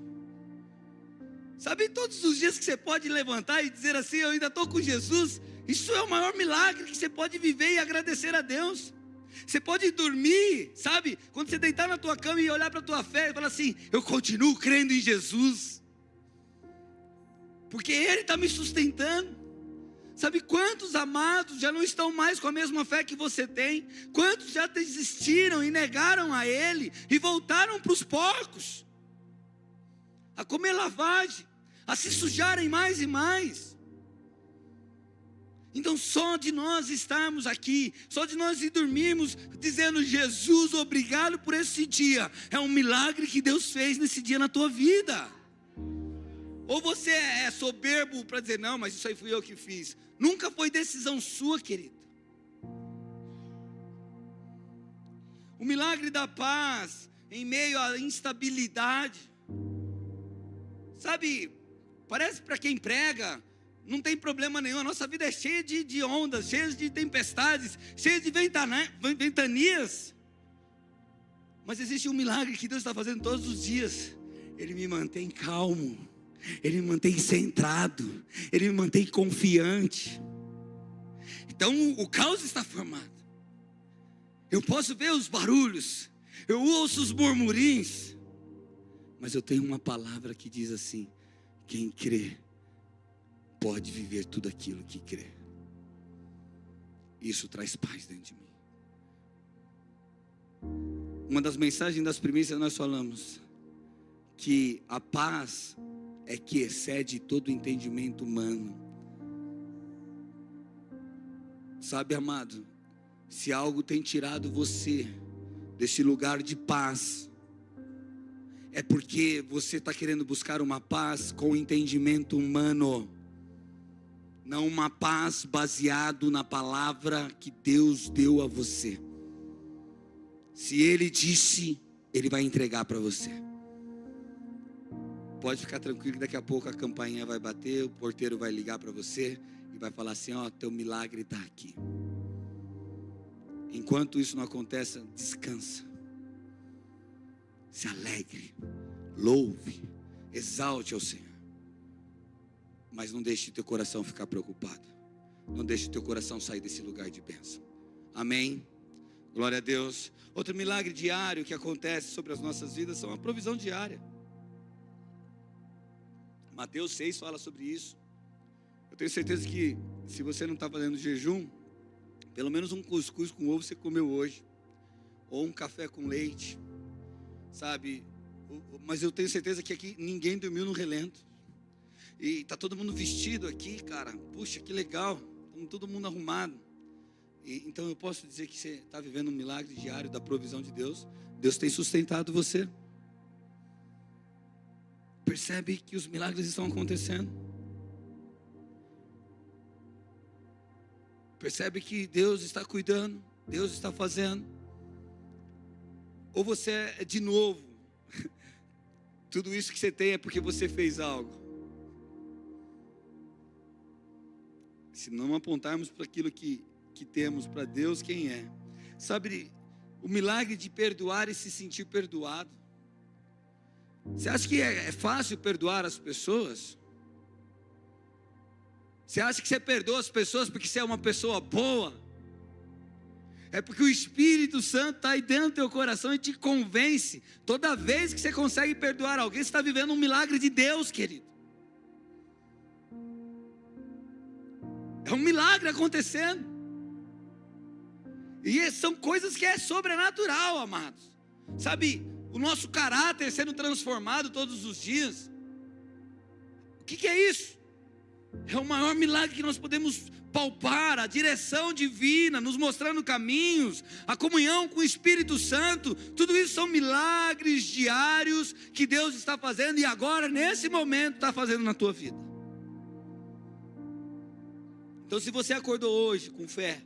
[SPEAKER 2] Sabe, todos os dias que você pode levantar e dizer assim: eu ainda estou com Jesus. Isso é o maior milagre que você pode viver e agradecer a Deus. Você pode dormir, sabe, quando você deitar na tua cama e olhar para a tua fé e falar assim: eu continuo crendo em Jesus, porque Ele está me sustentando. Sabe quantos amados já não estão mais com a mesma fé que você tem? Quantos já desistiram e negaram a Ele e voltaram para os porcos, a comer lavagem, a se sujarem mais e mais? Então só de nós estarmos aqui, só de nós ir dormirmos dizendo: Jesus, obrigado por esse dia, é um milagre que Deus fez nesse dia na tua vida. Ou você é soberbo para dizer: não, mas isso aí fui eu que fiz. Nunca foi decisão sua, querido. O milagre da paz em meio à instabilidade. Sabe, parece para quem prega, não tem problema nenhum. A nossa vida é cheia de ondas, cheia de tempestades, cheia de ventanias. Mas existe um milagre que Deus está fazendo todos os dias. Ele me mantém calmo, Ele me mantém centrado, Ele me mantém confiante. Então o caos está formado. Eu posso ver os barulhos, eu ouço os murmurins, mas eu tenho uma palavra que diz assim: quem crê pode viver tudo aquilo que crê. Isso traz paz dentro de mim. Uma das mensagens das primícias nós falamos que a paz é que excede todo o entendimento humano. Sabe, amado, se algo tem tirado você desse lugar de paz, é porque você está querendo buscar uma paz com entendimento humano, não uma paz baseado na palavra que Deus deu a você. Se Ele disse, Ele vai entregar para você. Pode ficar tranquilo que daqui a pouco a campainha vai bater, o porteiro vai ligar para você e vai falar assim: ó, teu milagre está aqui. Enquanto isso não acontece, descansa, se alegre, louve, exalte ao Senhor. Mas não deixe teu coração ficar preocupado. Não deixe teu coração sair desse lugar de bênção. Amém? Glória a Deus. Outro milagre diário que acontece sobre as nossas vidas são a provisão diária. Mateus 6 fala sobre isso. Eu tenho certeza que se você não está fazendo jejum, pelo menos um cuscuz com ovo você comeu hoje, ou um café com leite, sabe? Mas eu tenho certeza que aqui ninguém dormiu no relento. E está todo mundo vestido aqui, cara. Puxa, que legal. Estamos todo mundo arrumado. Então eu posso dizer que você está vivendo um milagre diário da provisão de Deus. Deus tem sustentado você. Percebe que os milagres estão acontecendo. Percebe que Deus está cuidando, Deus está fazendo. Ou você é de novo, tudo isso que você tem é porque você fez algo. Se não apontarmos para aquilo que temos para Deus, quem é? Sabe, o milagre de perdoar e se sentir perdoado. Você acha que é fácil perdoar as pessoas? Você acha que você perdoa as pessoas porque você é uma pessoa boa? É porque o Espírito Santo está aí dentro do teu coração e te convence. Toda vez que você consegue perdoar alguém, você está vivendo um milagre de Deus, querido. É um milagre acontecendo. E são coisas que é sobrenatural, amados. Sabe, o nosso caráter sendo transformado todos os dias. O que é isso? É o maior milagre que nós podemos palpar, a direção divina, nos mostrando caminhos, a comunhão com o Espírito Santo. Tudo isso são milagres diários que Deus está fazendo e agora, nesse momento, está fazendo na tua vida. Então, se você acordou hoje com fé,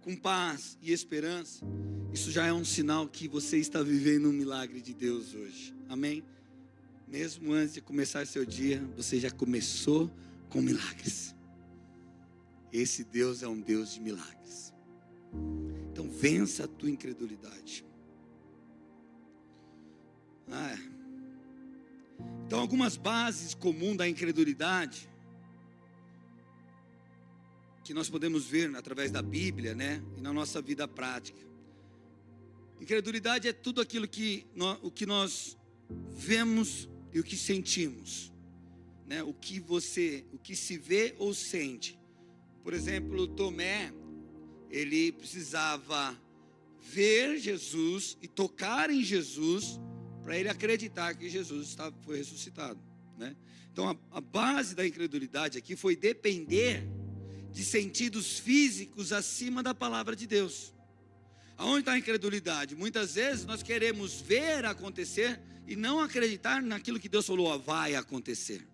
[SPEAKER 2] com paz e esperança, isso já é um sinal que você está vivendo um milagre de Deus hoje. Amém? Mesmo antes de começar seu dia, você já começou com milagres. Esse Deus é um Deus de milagres. Então vença a tua incredulidade. Então algumas bases comuns da incredulidade que nós podemos ver através da Bíblia, né, e na nossa vida prática. Incredulidade é tudo aquilo o que nós vemos e o que sentimos, né? O que se vê ou sente. Por exemplo, Tomé, ele precisava ver Jesus e tocar em Jesus para ele acreditar que Jesus foi ressuscitado, né? Então a base da incredulidade aqui foi depender de sentidos físicos acima da palavra de Deus. Aonde está a incredulidade? Muitas vezes nós queremos ver acontecer e não acreditar naquilo que Deus falou, vai acontecer.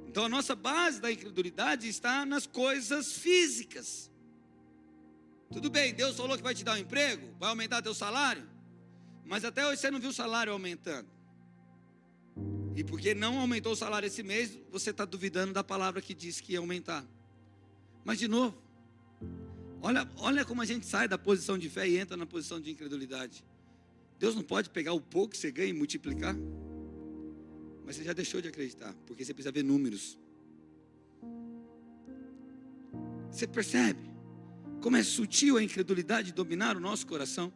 [SPEAKER 2] Então a nossa base da incredulidade está nas coisas físicas. Tudo bem, Deus falou que vai te dar um emprego, vai aumentar teu salário, mas até hoje você não viu o salário aumentando. E porque não aumentou o salário esse mês, você está duvidando da palavra que disse que ia aumentar. Mas de novo, olha como a gente sai da posição de fé e entra na posição de incredulidade. Deus não pode pegar o pouco que você ganha e multiplicar? Mas você já deixou de acreditar, porque você precisa ver números. Você percebe como é sutil a incredulidade dominar o nosso coração?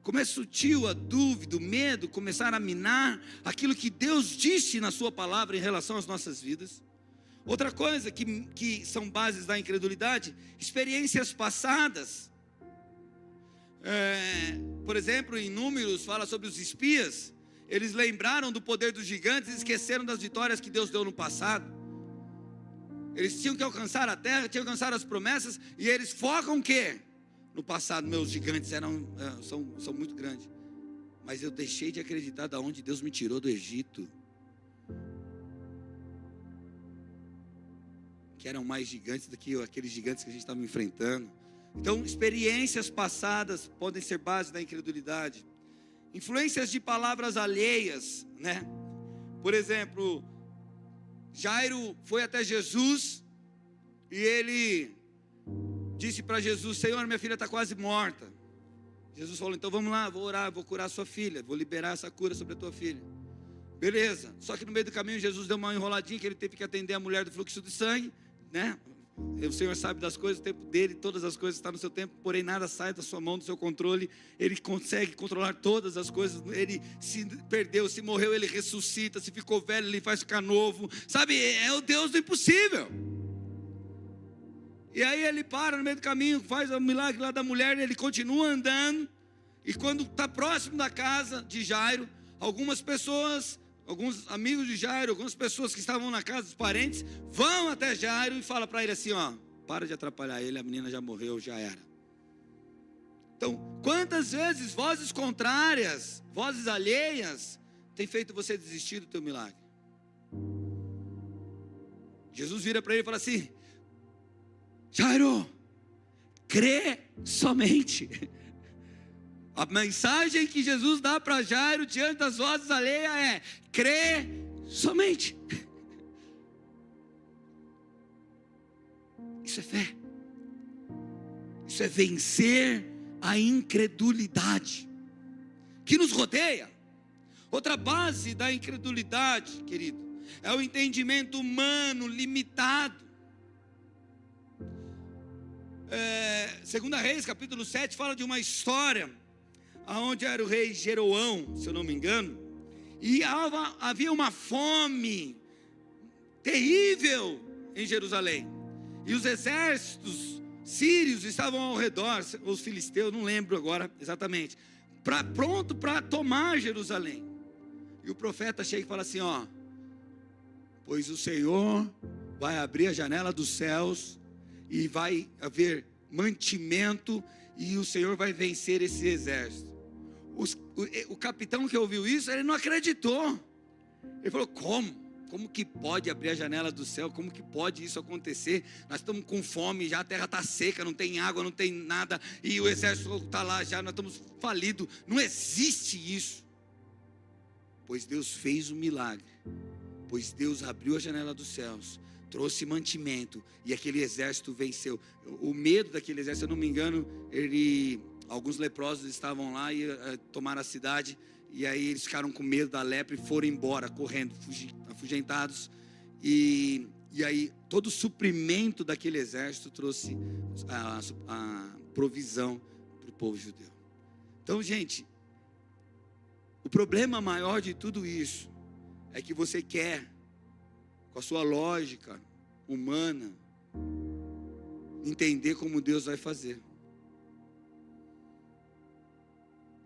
[SPEAKER 2] Como é sutil a dúvida, o medo começar a minar aquilo que Deus disse na sua palavra em relação às nossas vidas. Outra coisa que são bases da incredulidade, experiências passadas. Por exemplo, em Números fala sobre os espias. Eles lembraram do poder dos gigantes e esqueceram das vitórias que Deus deu no passado. Eles tinham que alcançar a terra, tinham que alcançar as promessas, e eles focam o quê? No passado, meus gigantes são muito grandes. Mas eu deixei de acreditar de onde Deus me tirou do Egito, que eram mais gigantes do que aqueles gigantes que a gente estava enfrentando. Então, experiências passadas podem ser base da incredulidade. Influências de palavras alheias, né? Por exemplo, Jairo foi até Jesus e ele disse para Jesus, Senhor, minha filha está quase morta. Jesus falou, então vamos lá, vou orar, vou curar a sua filha, vou liberar essa cura sobre a tua filha. Beleza, só que no meio do caminho Jesus deu uma enroladinha que ele teve que atender a mulher do fluxo de sangue, né? O Senhor sabe das coisas, o tempo dele, todas as coisas estão no seu tempo, porém nada sai da sua mão, do seu controle. Ele consegue controlar todas as coisas. Ele se perdeu, se morreu, ele ressuscita. Se ficou velho, ele faz ficar novo. Sabe, é o Deus do impossível. E aí ele para no meio do caminho, faz o milagre lá da mulher, ele continua andando. E quando está próximo da casa de Jairo, algumas pessoas, alguns amigos de Jairo, algumas pessoas que estavam na casa dos parentes, vão até Jairo e falam para ele assim, ó, para de atrapalhar ele, a menina já morreu, já era. Então, quantas vezes vozes contrárias, vozes alheias, tem feito você desistir do teu milagre? Jesus vira para ele e fala assim, Jairo, crê somente. A mensagem que Jesus dá para Jairo diante das vozes alheias é, crê somente. Isso é fé. Isso é vencer a incredulidade que nos rodeia. Outra base da incredulidade, querido, é o entendimento humano limitado. 2 Reis, capítulo 7, fala de uma história onde era o rei Jeroão, se eu não me engano, e havia uma fome terrível em Jerusalém, e os exércitos sírios estavam ao redor, os filisteus, não lembro agora exatamente, pronto para tomar Jerusalém. E o profeta chega e fala assim, ó, pois o Senhor vai abrir a janela dos céus e vai haver mantimento e o Senhor vai vencer esse exército. O capitão que ouviu isso, ele não acreditou. Ele falou, como? como que pode abrir a janela do céu? Como que pode isso acontecer? Nós estamos com fome, já a terra está seca, não tem água, não tem nada, e o exército está lá já, nós estamos falidos. Não existe isso. Pois Deus fez um milagre, pois Deus abriu a janela dos céus, trouxe mantimento, e aquele exército venceu. O medo daquele exército, se eu não me engano, alguns leprosos estavam lá e tomaram a cidade, e aí eles ficaram com medo da lepra e foram embora, correndo, afugentados, e aí todo o suprimento daquele exército trouxe a provisão para o povo judeu. Então, gente, o problema maior de tudo isso é que você quer, com a sua lógica humana, entender como Deus vai fazer.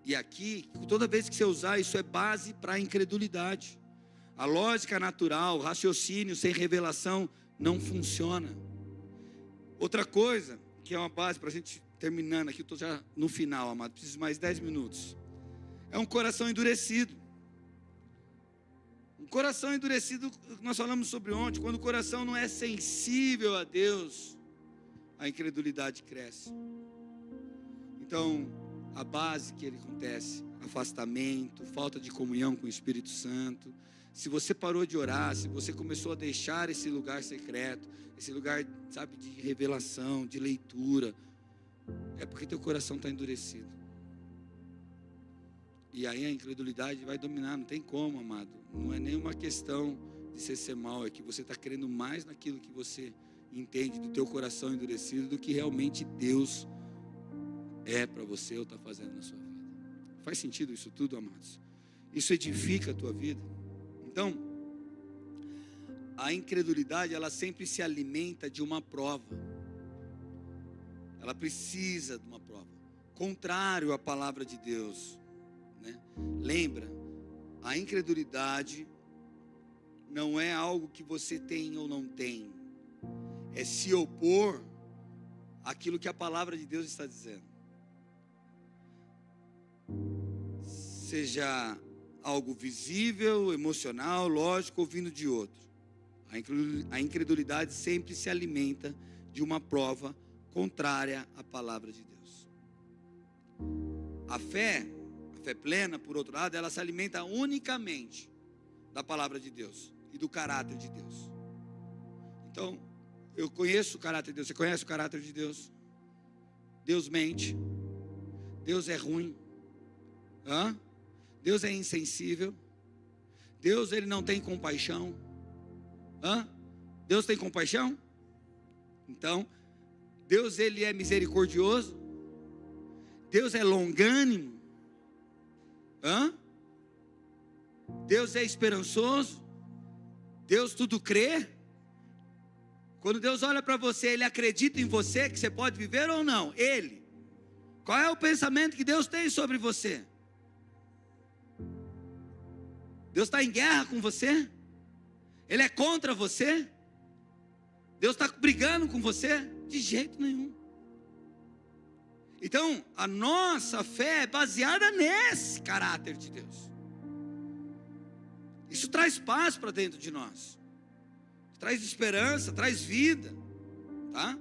[SPEAKER 2] E aqui, toda vez que você usar, isso é base para a incredulidade. A lógica natural, o raciocínio sem revelação não funciona. Outra coisa, que é uma base para a gente terminando aqui, eu estou já no final, amado, preciso mais 10 minutos. É um coração endurecido. Um coração endurecido, nós falamos sobre ontem, quando o coração não é sensível a Deus, a incredulidade cresce. Então, a base que ele acontece, afastamento, falta de comunhão com o Espírito Santo. Se você parou de orar, se você começou a deixar esse lugar secreto, esse lugar, sabe, de revelação, de leitura, é porque teu coração está endurecido. E aí a incredulidade vai dominar, não tem como, amado. Não é nenhuma questão de ser mal, é que você está querendo mais naquilo que você entende do teu coração endurecido do que realmente Deus é para você ou está fazendo na sua vida. Faz sentido isso tudo, amados? Isso edifica a tua vida? Então, a incredulidade, ela sempre se alimenta de uma prova. Ela precisa de uma prova. Contrário à palavra de Deus, né? Lembra, a incredulidade não é algo que você tem ou não tem. É se opor àquilo que a palavra de Deus está dizendo. Seja algo visível, emocional, lógico, ou vindo de outro. A incredulidade sempre se alimenta de uma prova contrária à palavra de Deus. A fé plena, por outro lado, ela se alimenta unicamente da palavra de Deus e do caráter de Deus. Então, eu conheço o caráter de Deus. Você conhece o caráter de Deus? Deus mente. Deus é ruim. Deus é insensível. Deus, ele não tem compaixão. Deus tem compaixão? Então, Deus, ele é misericordioso. Deus é longânimo. Deus é esperançoso. Deus tudo crê. Quando Deus olha para você, ele acredita em você, que você pode viver ou não? Ele. Qual é o pensamento que Deus tem sobre você? Deus está em guerra com você? Ele é contra você? Deus está brigando com você? De jeito nenhum. Então, a nossa fé é baseada nesse caráter de Deus. Isso traz paz para dentro de nós. Traz esperança, traz vida. Tá?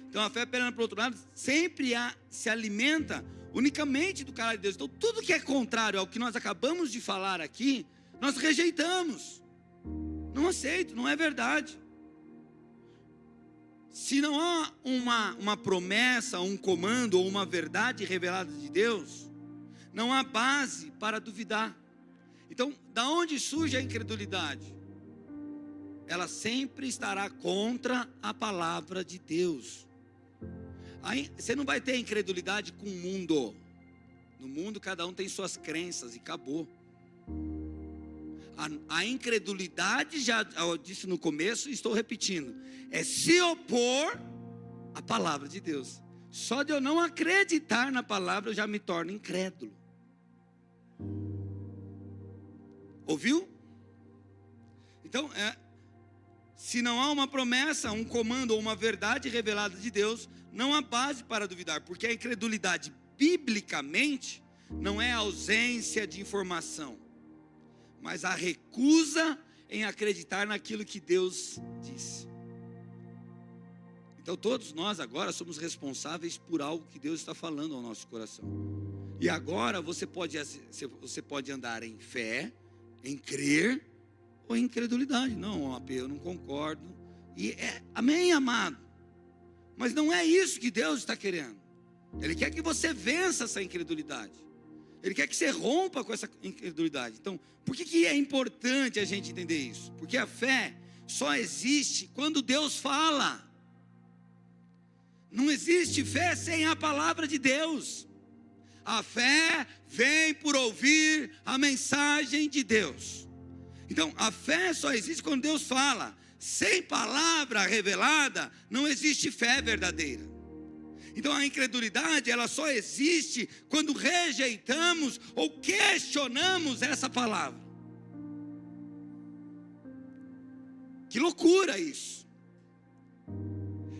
[SPEAKER 2] Então, a fé plena, por outro lado, sempre se alimenta unicamente do caráter de Deus. Então, tudo que é contrário ao que nós acabamos de falar aqui, nós rejeitamos. Não aceito, não é verdade. Se não há uma promessa, um comando ou uma verdade revelada de Deus, não há base para duvidar. Então, da onde surge a incredulidade? Ela sempre estará contra a palavra de Deus. Aí, você não vai ter incredulidade com o mundo. No mundo cada um tem suas crenças e acabou. A incredulidade, já eu disse no começo e estou repetindo, é se opor à palavra de Deus. Só de eu não acreditar na palavra eu já me torno incrédulo. Ouviu? Então, se não há uma promessa, um comando ou uma verdade revelada de Deus, não há base para duvidar, porque a incredulidade, biblicamente, não é ausência de informação, mas a recusa em acreditar naquilo que Deus disse. Então todos nós agora somos responsáveis por algo que Deus está falando ao nosso coração. E agora você pode andar em fé, em crer, ou em incredulidade. Não, AP, eu não concordo. E amém, amado. Mas não é isso que Deus está querendo. Ele quer que você vença essa incredulidade. Ele quer que você rompa com essa incredulidade. Então, por que é importante a gente entender isso? Porque a fé só existe quando Deus fala. Não existe fé sem a palavra de Deus. A fé vem por ouvir a mensagem de Deus. Então, a fé só existe quando Deus fala. Sem palavra revelada, não existe fé verdadeira. Então, a incredulidade, ela só existe quando rejeitamos ou questionamos essa palavra. Que loucura isso!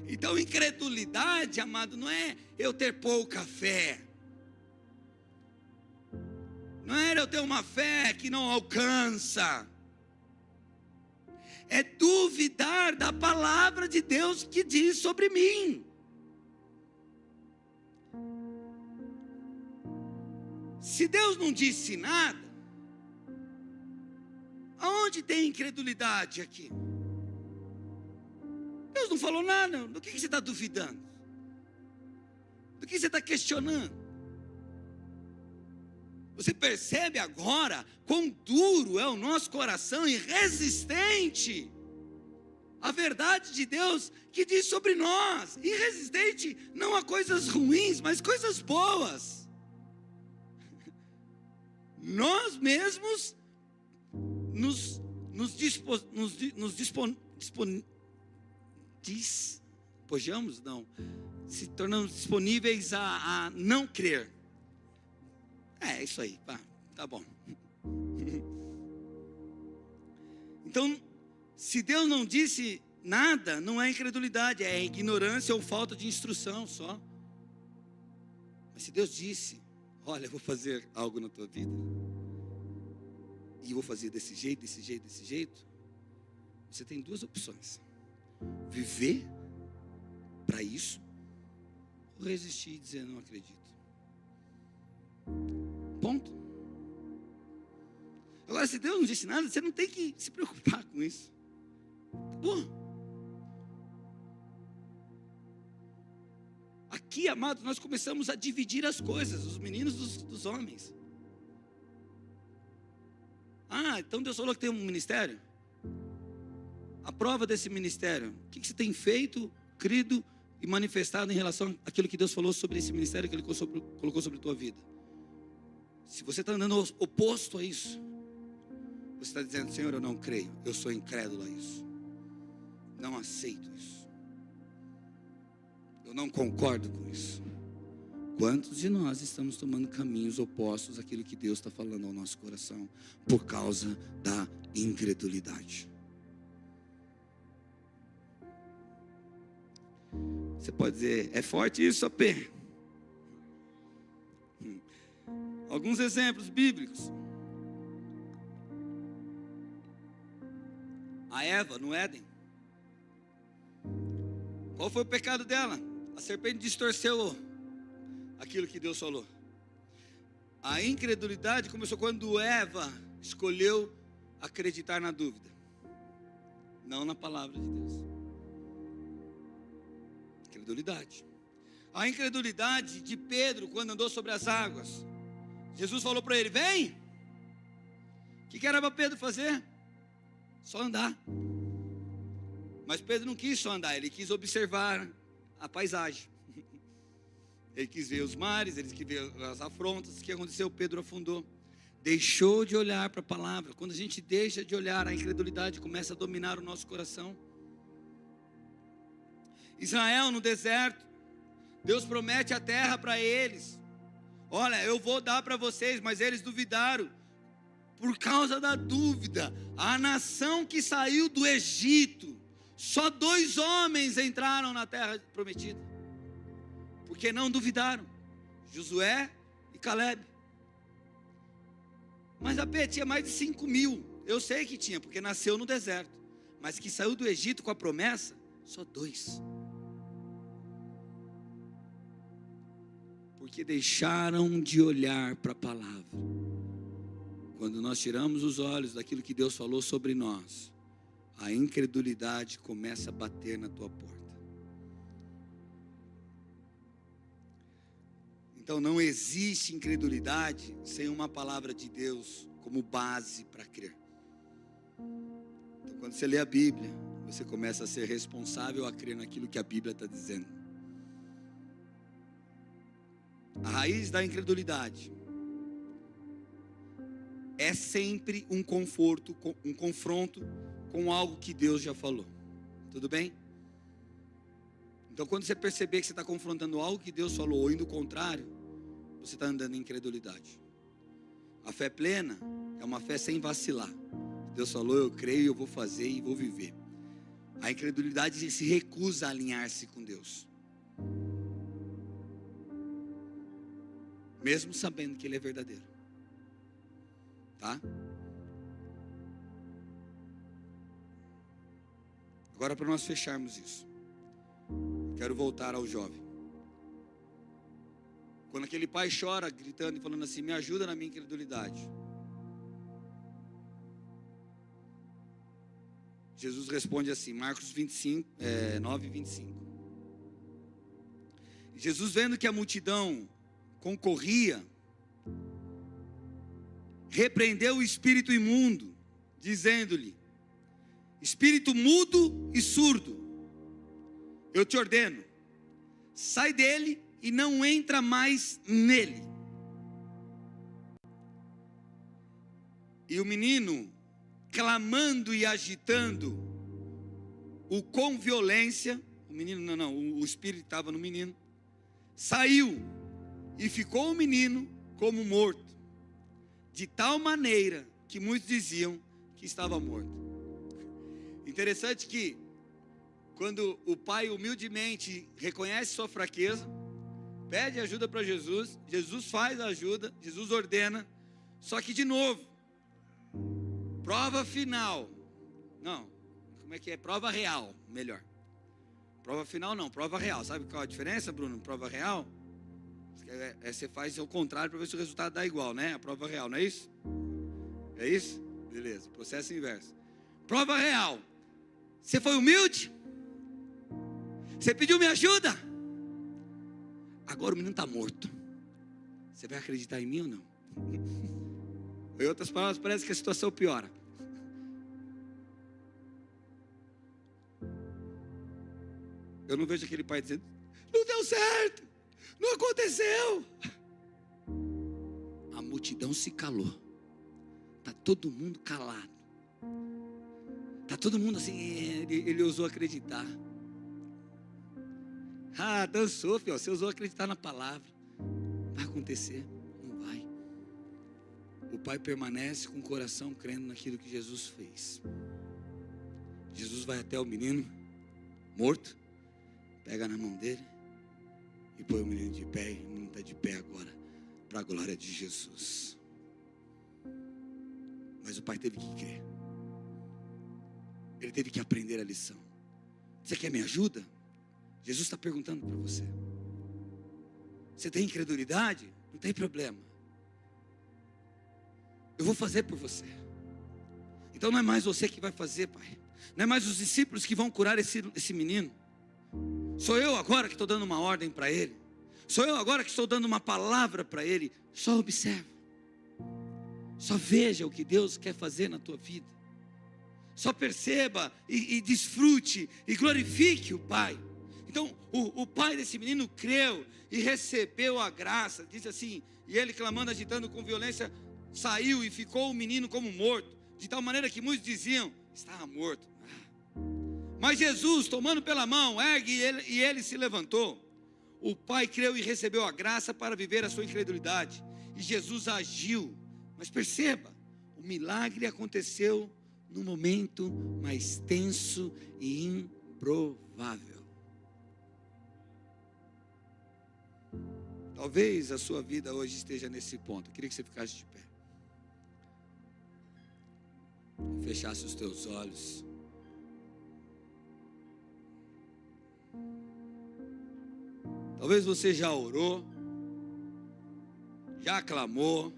[SPEAKER 2] Então, incredulidade, amado, não é eu ter pouca fé. Não é eu ter uma fé que não alcança. É duvidar da palavra de Deus que diz sobre mim. Se Deus não disse nada, aonde tem incredulidade aqui? Deus não falou nada, do que você está duvidando? Do que você está questionando? Você percebe agora quão duro é o nosso coração e resistente à verdade de Deus que diz sobre nós. E resistente não a coisas ruins, mas coisas boas. Nós mesmos se tornamos disponíveis a não crer. É isso aí, tá bom. Então, se Deus não disse nada, não é incredulidade, é ignorância ou falta de instrução só. Mas se Deus disse, olha, eu vou fazer algo na tua vida, e vou fazer desse jeito, você tem duas opções: viver para isso, ou resistir e dizer não acredito. Ponto. Agora, se Deus não disse nada, você não tem que se preocupar com isso. Bom, aqui, amados, nós começamos a dividir as coisas, os meninos dos homens. Então Deus falou que tem um ministério. A prova desse ministério, o que você tem feito, crido e manifestado em relação àquilo que Deus falou sobre esse ministério que Ele colocou sobre a tua vida? Se você está andando oposto a isso, você está dizendo: Senhor, eu não creio, eu sou incrédulo a isso, não aceito isso, eu não concordo com isso. Quantos de nós estamos tomando caminhos opostos àquilo que Deus está falando ao nosso coração, por causa da incredulidade? Você pode dizer: é forte isso, AP? Alguns exemplos bíblicos. A Eva no Éden. Qual foi o pecado dela? A serpente distorceu aquilo que Deus falou. A incredulidade começou quando Eva escolheu acreditar na dúvida, não na palavra de Deus. Incredulidade. A incredulidade de Pedro quando andou sobre as águas. Jesus falou para ele: vem. O que era para Pedro fazer? Só andar. Mas Pedro não quis só andar, ele quis observar a paisagem. Ele quis ver os mares, ele quis ver as afrontas. O que aconteceu? Pedro afundou. Deixou de olhar para a palavra. Quando a gente deixa de olhar, a incredulidade começa a dominar o nosso coração. Israel no deserto, Deus promete a terra para eles. Olha, eu vou dar para vocês, mas eles duvidaram. Por causa da dúvida, a nação que saiu do Egito, só 2 homens entraram na terra prometida, porque não duvidaram: Josué e Caleb. Mas a P tinha mais de 5.000. Eu sei que tinha, porque nasceu no deserto. Mas que saiu do Egito com a promessa, só 2. Porque deixaram de olhar para a palavra. Quando nós tiramos os olhos daquilo que Deus falou sobre nós, a incredulidade começa a bater na tua porta. Então não existe incredulidade sem uma palavra de Deus como base para crer. Então quando você lê a Bíblia, você começa a ser responsável a crer naquilo que a Bíblia está dizendo. A raiz da incredulidade é sempre um confronto com algo que Deus já falou. Tudo bem? Então quando você perceber que você está confrontando algo que Deus falou ou indo contrário, você está andando em incredulidade. A fé plena é uma fé sem vacilar. Deus falou, eu creio, eu vou fazer e vou viver. A incredulidade se recusa a alinhar-se com Deus, mesmo sabendo que Ele é verdadeiro. Tá? Agora para nós fecharmos isso, quero voltar ao jovem. Quando aquele pai chora, gritando e falando assim, me ajuda na minha incredulidade. Jesus responde assim, Marcos 9, 25. Jesus, vendo que a multidão concorria, repreendeu o espírito imundo, dizendo-lhe, espírito mudo e surdo, eu te ordeno, sai dele e não entra mais nele. E o menino, clamando e agitando com violência, o espírito estava no menino, saiu e ficou o menino como morto, de tal maneira que muitos diziam que estava morto. Interessante que quando o pai humildemente reconhece sua fraqueza, pede ajuda para Jesus, Jesus faz a ajuda, Jesus ordena, só que de novo, prova final, não, como é que é? Prova real, melhor. Prova final não, prova real. Sabe qual é a diferença, Bruno? Prova real, você faz ao contrário para ver se o resultado dá igual, né? A prova real, não é isso? É isso? Beleza, processo inverso. Prova real, você foi humilde? Você pediu minha ajuda? Agora o menino está morto. Você vai acreditar em mim ou não? Em outras palavras, parece que a situação piora. Eu não vejo aquele pai dizendo, não deu certo, não aconteceu. A multidão se calou. Está todo mundo calado. Está todo mundo assim, ele ousou acreditar. Ah, dançou, filho, você ousou acreditar na palavra. Vai acontecer? Não vai. O pai permanece com o coração crendo naquilo que Jesus fez. Jesus vai até o menino morto, pega na mão dele e põe o menino de pé. E o menino está de pé agora, para a glória de Jesus. Mas o pai teve que crer. Ele teve que aprender a lição. Você quer me ajuda? Jesus está perguntando para você. Você tem incredulidade? Não tem problema. Eu vou fazer por você. Então não é mais você que vai fazer, pai. Não é mais os discípulos que vão curar esse menino. Sou eu agora que estou dando uma ordem para ele. Sou eu agora que estou dando uma palavra para ele. Só observa. Só veja o que Deus quer fazer na tua vida. Só perceba e desfrute e glorifique o Pai. Então o pai desse menino creu e recebeu a graça. Diz assim, e ele clamando, agitando com violência, saiu e ficou o menino como morto, de tal maneira que muitos diziam, estava morto. Mas Jesus, tomando pela mão, ergue e ele se levantou. O pai creu e recebeu a graça para viver a sua incredulidade. E Jesus agiu. Mas perceba, o milagre aconteceu no momento mais tenso e improvável. Talvez a sua vida hoje esteja nesse ponto. Eu queria que você ficasse de pé. Fechasse os teus olhos. Talvez você já orou, já clamou,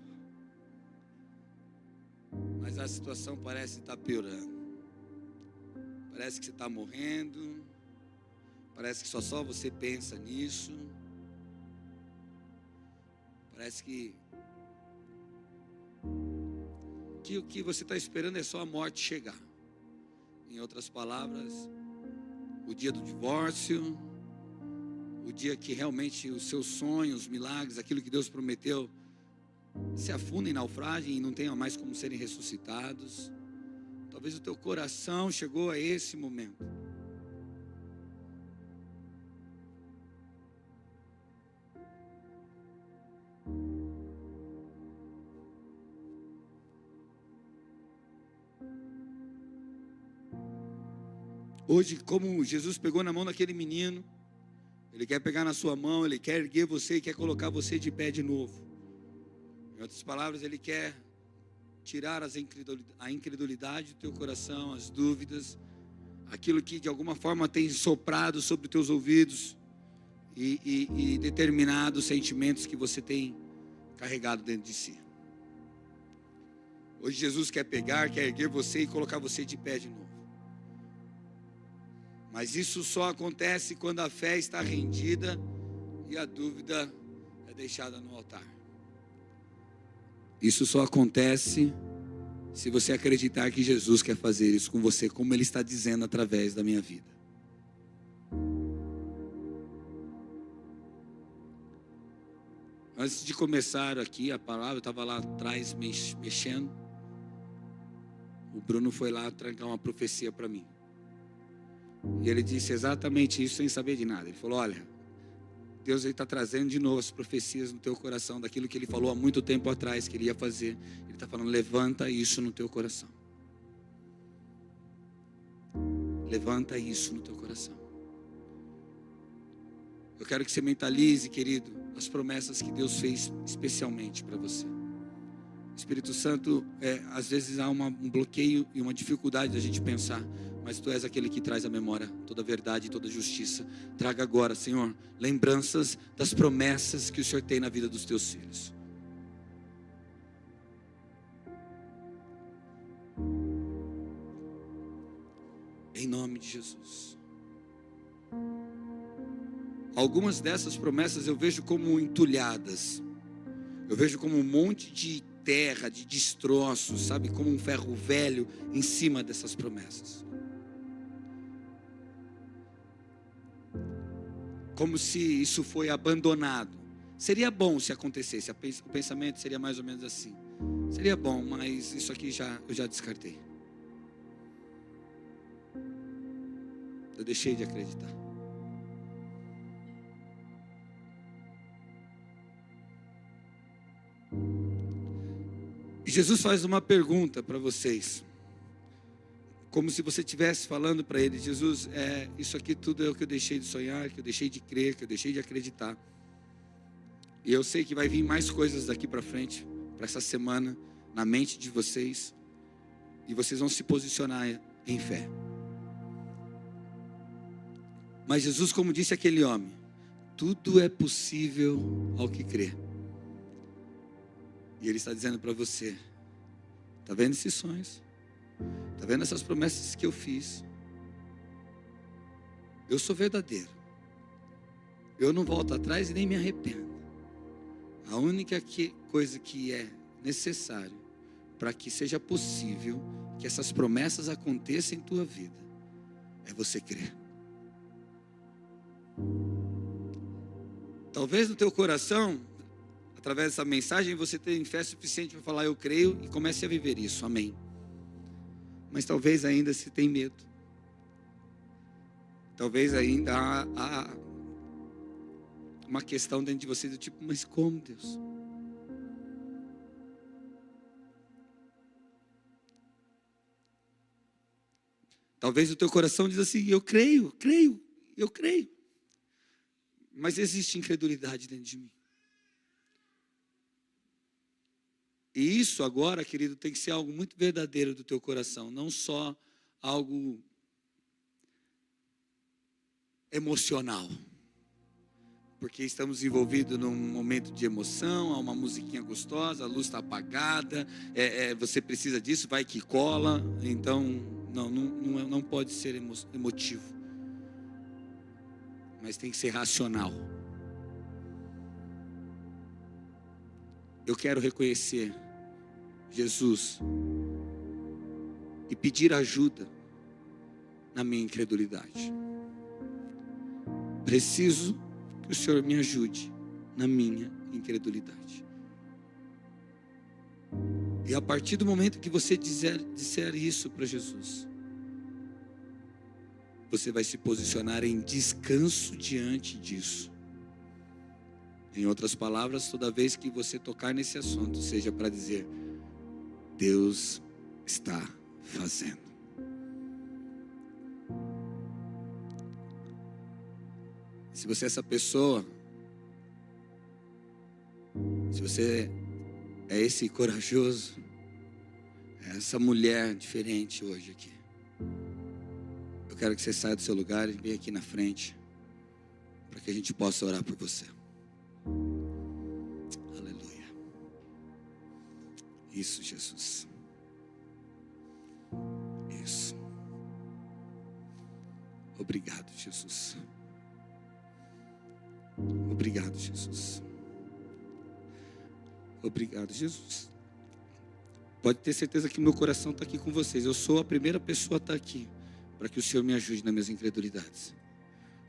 [SPEAKER 2] mas a situação parece estar piorando. Parece que você está morrendo. Parece que só você pensa nisso. Parece que o que você está esperando é só a morte chegar. Em outras palavras, o dia do divórcio, o dia que realmente os seus sonhos, os milagres, aquilo que Deus prometeu, se afundem em naufragem e não tenham mais como serem ressuscitados. Talvez o teu coração chegou a esse momento. Hoje, como Jesus pegou na mão daquele menino, Ele quer pegar na sua mão, Ele quer erguer você e quer colocar você de pé de novo. Em outras palavras, Ele quer tirar a incredulidade do teu coração, as dúvidas, aquilo que de alguma forma tem soprado sobre os teus ouvidos e determinado os sentimentos que você tem carregado dentro de si. Hoje Jesus quer pegar, quer erguer você e colocar você de pé de novo. Mas isso só acontece quando a fé está rendida e a dúvida é deixada no altar. Isso só acontece se você acreditar que Jesus quer fazer isso com você, como Ele está dizendo através da minha vida. Antes de começar aqui a palavra, eu estava lá atrás mexendo. O Bruno foi lá trancar uma profecia para mim. E ele disse exatamente isso sem saber de nada. Ele falou: olha, Deus está trazendo de novo as profecias no teu coração, daquilo que Ele falou há muito tempo atrás que Ele ia fazer. Ele está falando: levanta isso no teu coração. Levanta isso no teu coração. Eu quero que você mentalize, querido, as promessas que Deus fez especialmente para você. Espírito Santo, às vezes há um bloqueio e uma dificuldade da gente pensar, mas Tu és aquele que traz à memória toda a verdade e toda a justiça. Traga agora, Senhor, lembranças das promessas que o Senhor tem na vida dos Teus filhos. Em nome de Jesus. Algumas dessas promessas eu vejo como entulhadas. Eu vejo como um monte de terra, de destroços, sabe, como um ferro velho em cima dessas promessas. Como se isso foi abandonado. Seria bom se acontecesse, o pensamento seria mais ou menos assim. Seria bom, mas isso aqui eu já descartei. Eu deixei de acreditar. E Jesus faz uma pergunta para vocês, como se você estivesse falando para ele: Jesus, isso aqui tudo é o que eu deixei de sonhar, que eu deixei de crer, que eu deixei de acreditar. E eu sei que vai vir mais coisas daqui para frente, para essa semana, na mente de vocês, e vocês vão se posicionar em fé. Mas Jesus, como disse aquele homem, tudo é possível ao que crê. E Ele está dizendo para você: está vendo esses sonhos? Está vendo essas promessas que eu fiz? Eu sou verdadeiro. Eu não volto atrás e nem me arrependo. A única coisa que é necessário para que seja possível que essas promessas aconteçam em tua vida é você crer. Talvez no teu coração, através dessa mensagem, você tenha fé suficiente para falar: eu creio, e comece a viver isso, amém. Mas talvez ainda se tem medo. Talvez ainda há uma questão dentro de você do tipo: mas como, Deus? Talvez o teu coração diz assim: eu creio. Mas existe incredulidade dentro de mim. E isso agora, querido, tem que ser algo muito verdadeiro do teu coração, não só algo emocional. Porque estamos envolvidos num momento de emoção, há uma musiquinha gostosa, a luz está apagada, você precisa disso, vai que cola. Então, não pode ser emotivo, mas tem que ser racional. Eu quero reconhecer Jesus e pedir ajuda na minha incredulidade. Preciso que o Senhor me ajude na minha incredulidade. E a partir do momento que você disser isso para Jesus, você vai se posicionar em descanso diante disso. Em outras palavras, toda vez que você tocar nesse assunto, seja para dizer: Deus está fazendo. Se você é essa pessoa, se você é esse corajoso, é essa mulher diferente hoje aqui, eu quero que você saia do seu lugar e venha aqui na frente, para que a gente possa orar por você. Aleluia. Isso, Jesus. Isso. Obrigado, Jesus. Obrigado, Jesus. Obrigado, Jesus. Pode ter certeza que meu coração está aqui com vocês. Eu sou a primeira pessoa a estar aqui para que o Senhor me ajude nas minhas incredulidades.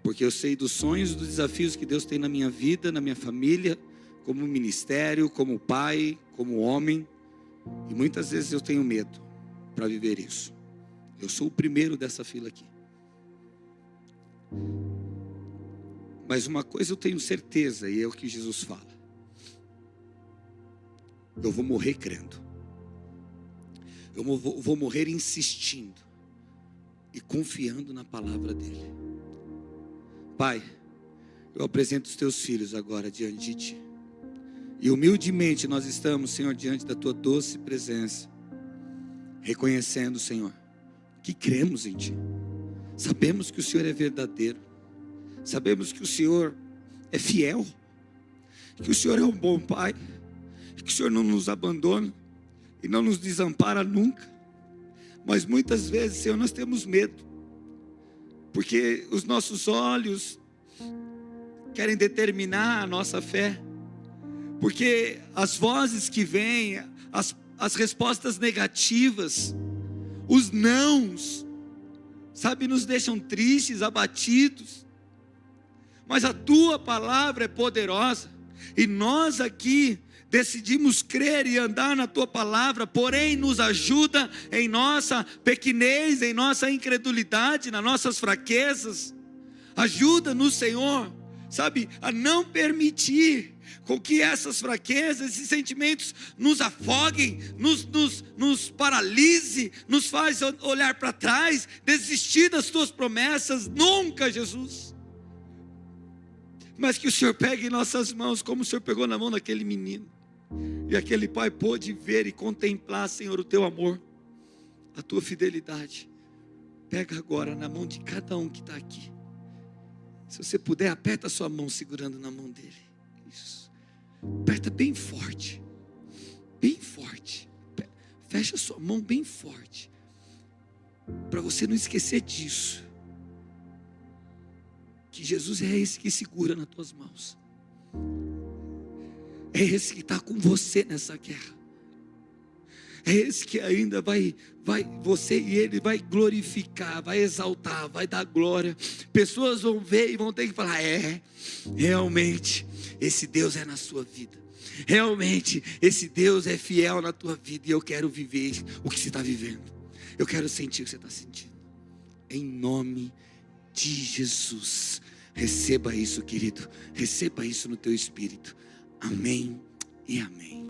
[SPEAKER 2] Porque eu sei dos sonhos e dos desafios que Deus tem na minha vida, na minha família, como ministério, como pai, como homem. E muitas vezes eu tenho medo para viver isso. Eu sou o primeiro dessa fila aqui. Mas uma coisa eu tenho certeza, e é o que Jesus fala: eu vou morrer crendo. Eu vou morrer insistindo e confiando na palavra dele. Pai, eu apresento os teus filhos agora diante de ti. E humildemente nós estamos, Senhor, diante da tua doce presença, reconhecendo, Senhor, que cremos em ti. Sabemos que o Senhor é verdadeiro. Sabemos que o Senhor é fiel, que o Senhor é um bom Pai, que o Senhor não nos abandona e não nos desampara nunca. Mas muitas vezes, Senhor, nós temos medo, porque os nossos olhos querem determinar a nossa fé, porque as vozes que vêm, as respostas negativas, os nãos, sabe, nos deixam tristes, abatidos. Mas a tua palavra é poderosa, e nós aqui decidimos crer e andar na tua palavra, porém nos ajuda em nossa pequenez, em nossa incredulidade, nas nossas fraquezas. Ajuda-nos, Senhor, sabe, a não permitir com que essas fraquezas, esses sentimentos nos afoguem, nos paralise, nos faz olhar para trás, desistir das tuas promessas. Nunca, Jesus. Mas que o Senhor pegue em nossas mãos, como o Senhor pegou na mão daquele menino, e aquele pai pôde ver e contemplar, Senhor, o teu amor, a tua fidelidade. Pega agora na mão de cada um que está aqui. Se você puder, aperta a sua mão segurando na mão dele. Isso. Aperta bem forte. Bem forte. Fecha a sua mão bem forte, para você não esquecer disso. Que Jesus é esse que segura nas tuas mãos. É esse que está com você nessa guerra. É esse que ainda vai, você e ele vai glorificar, vai exaltar, vai dar glória. Pessoas vão ver e vão ter que falar: realmente, esse Deus é na sua vida. Realmente, esse Deus é fiel na tua vida. E eu quero viver o que você está vivendo. Eu quero sentir o que você está sentindo. Em nome de Jesus. Receba isso, querido. Receba isso no teu espírito. Amém e amém.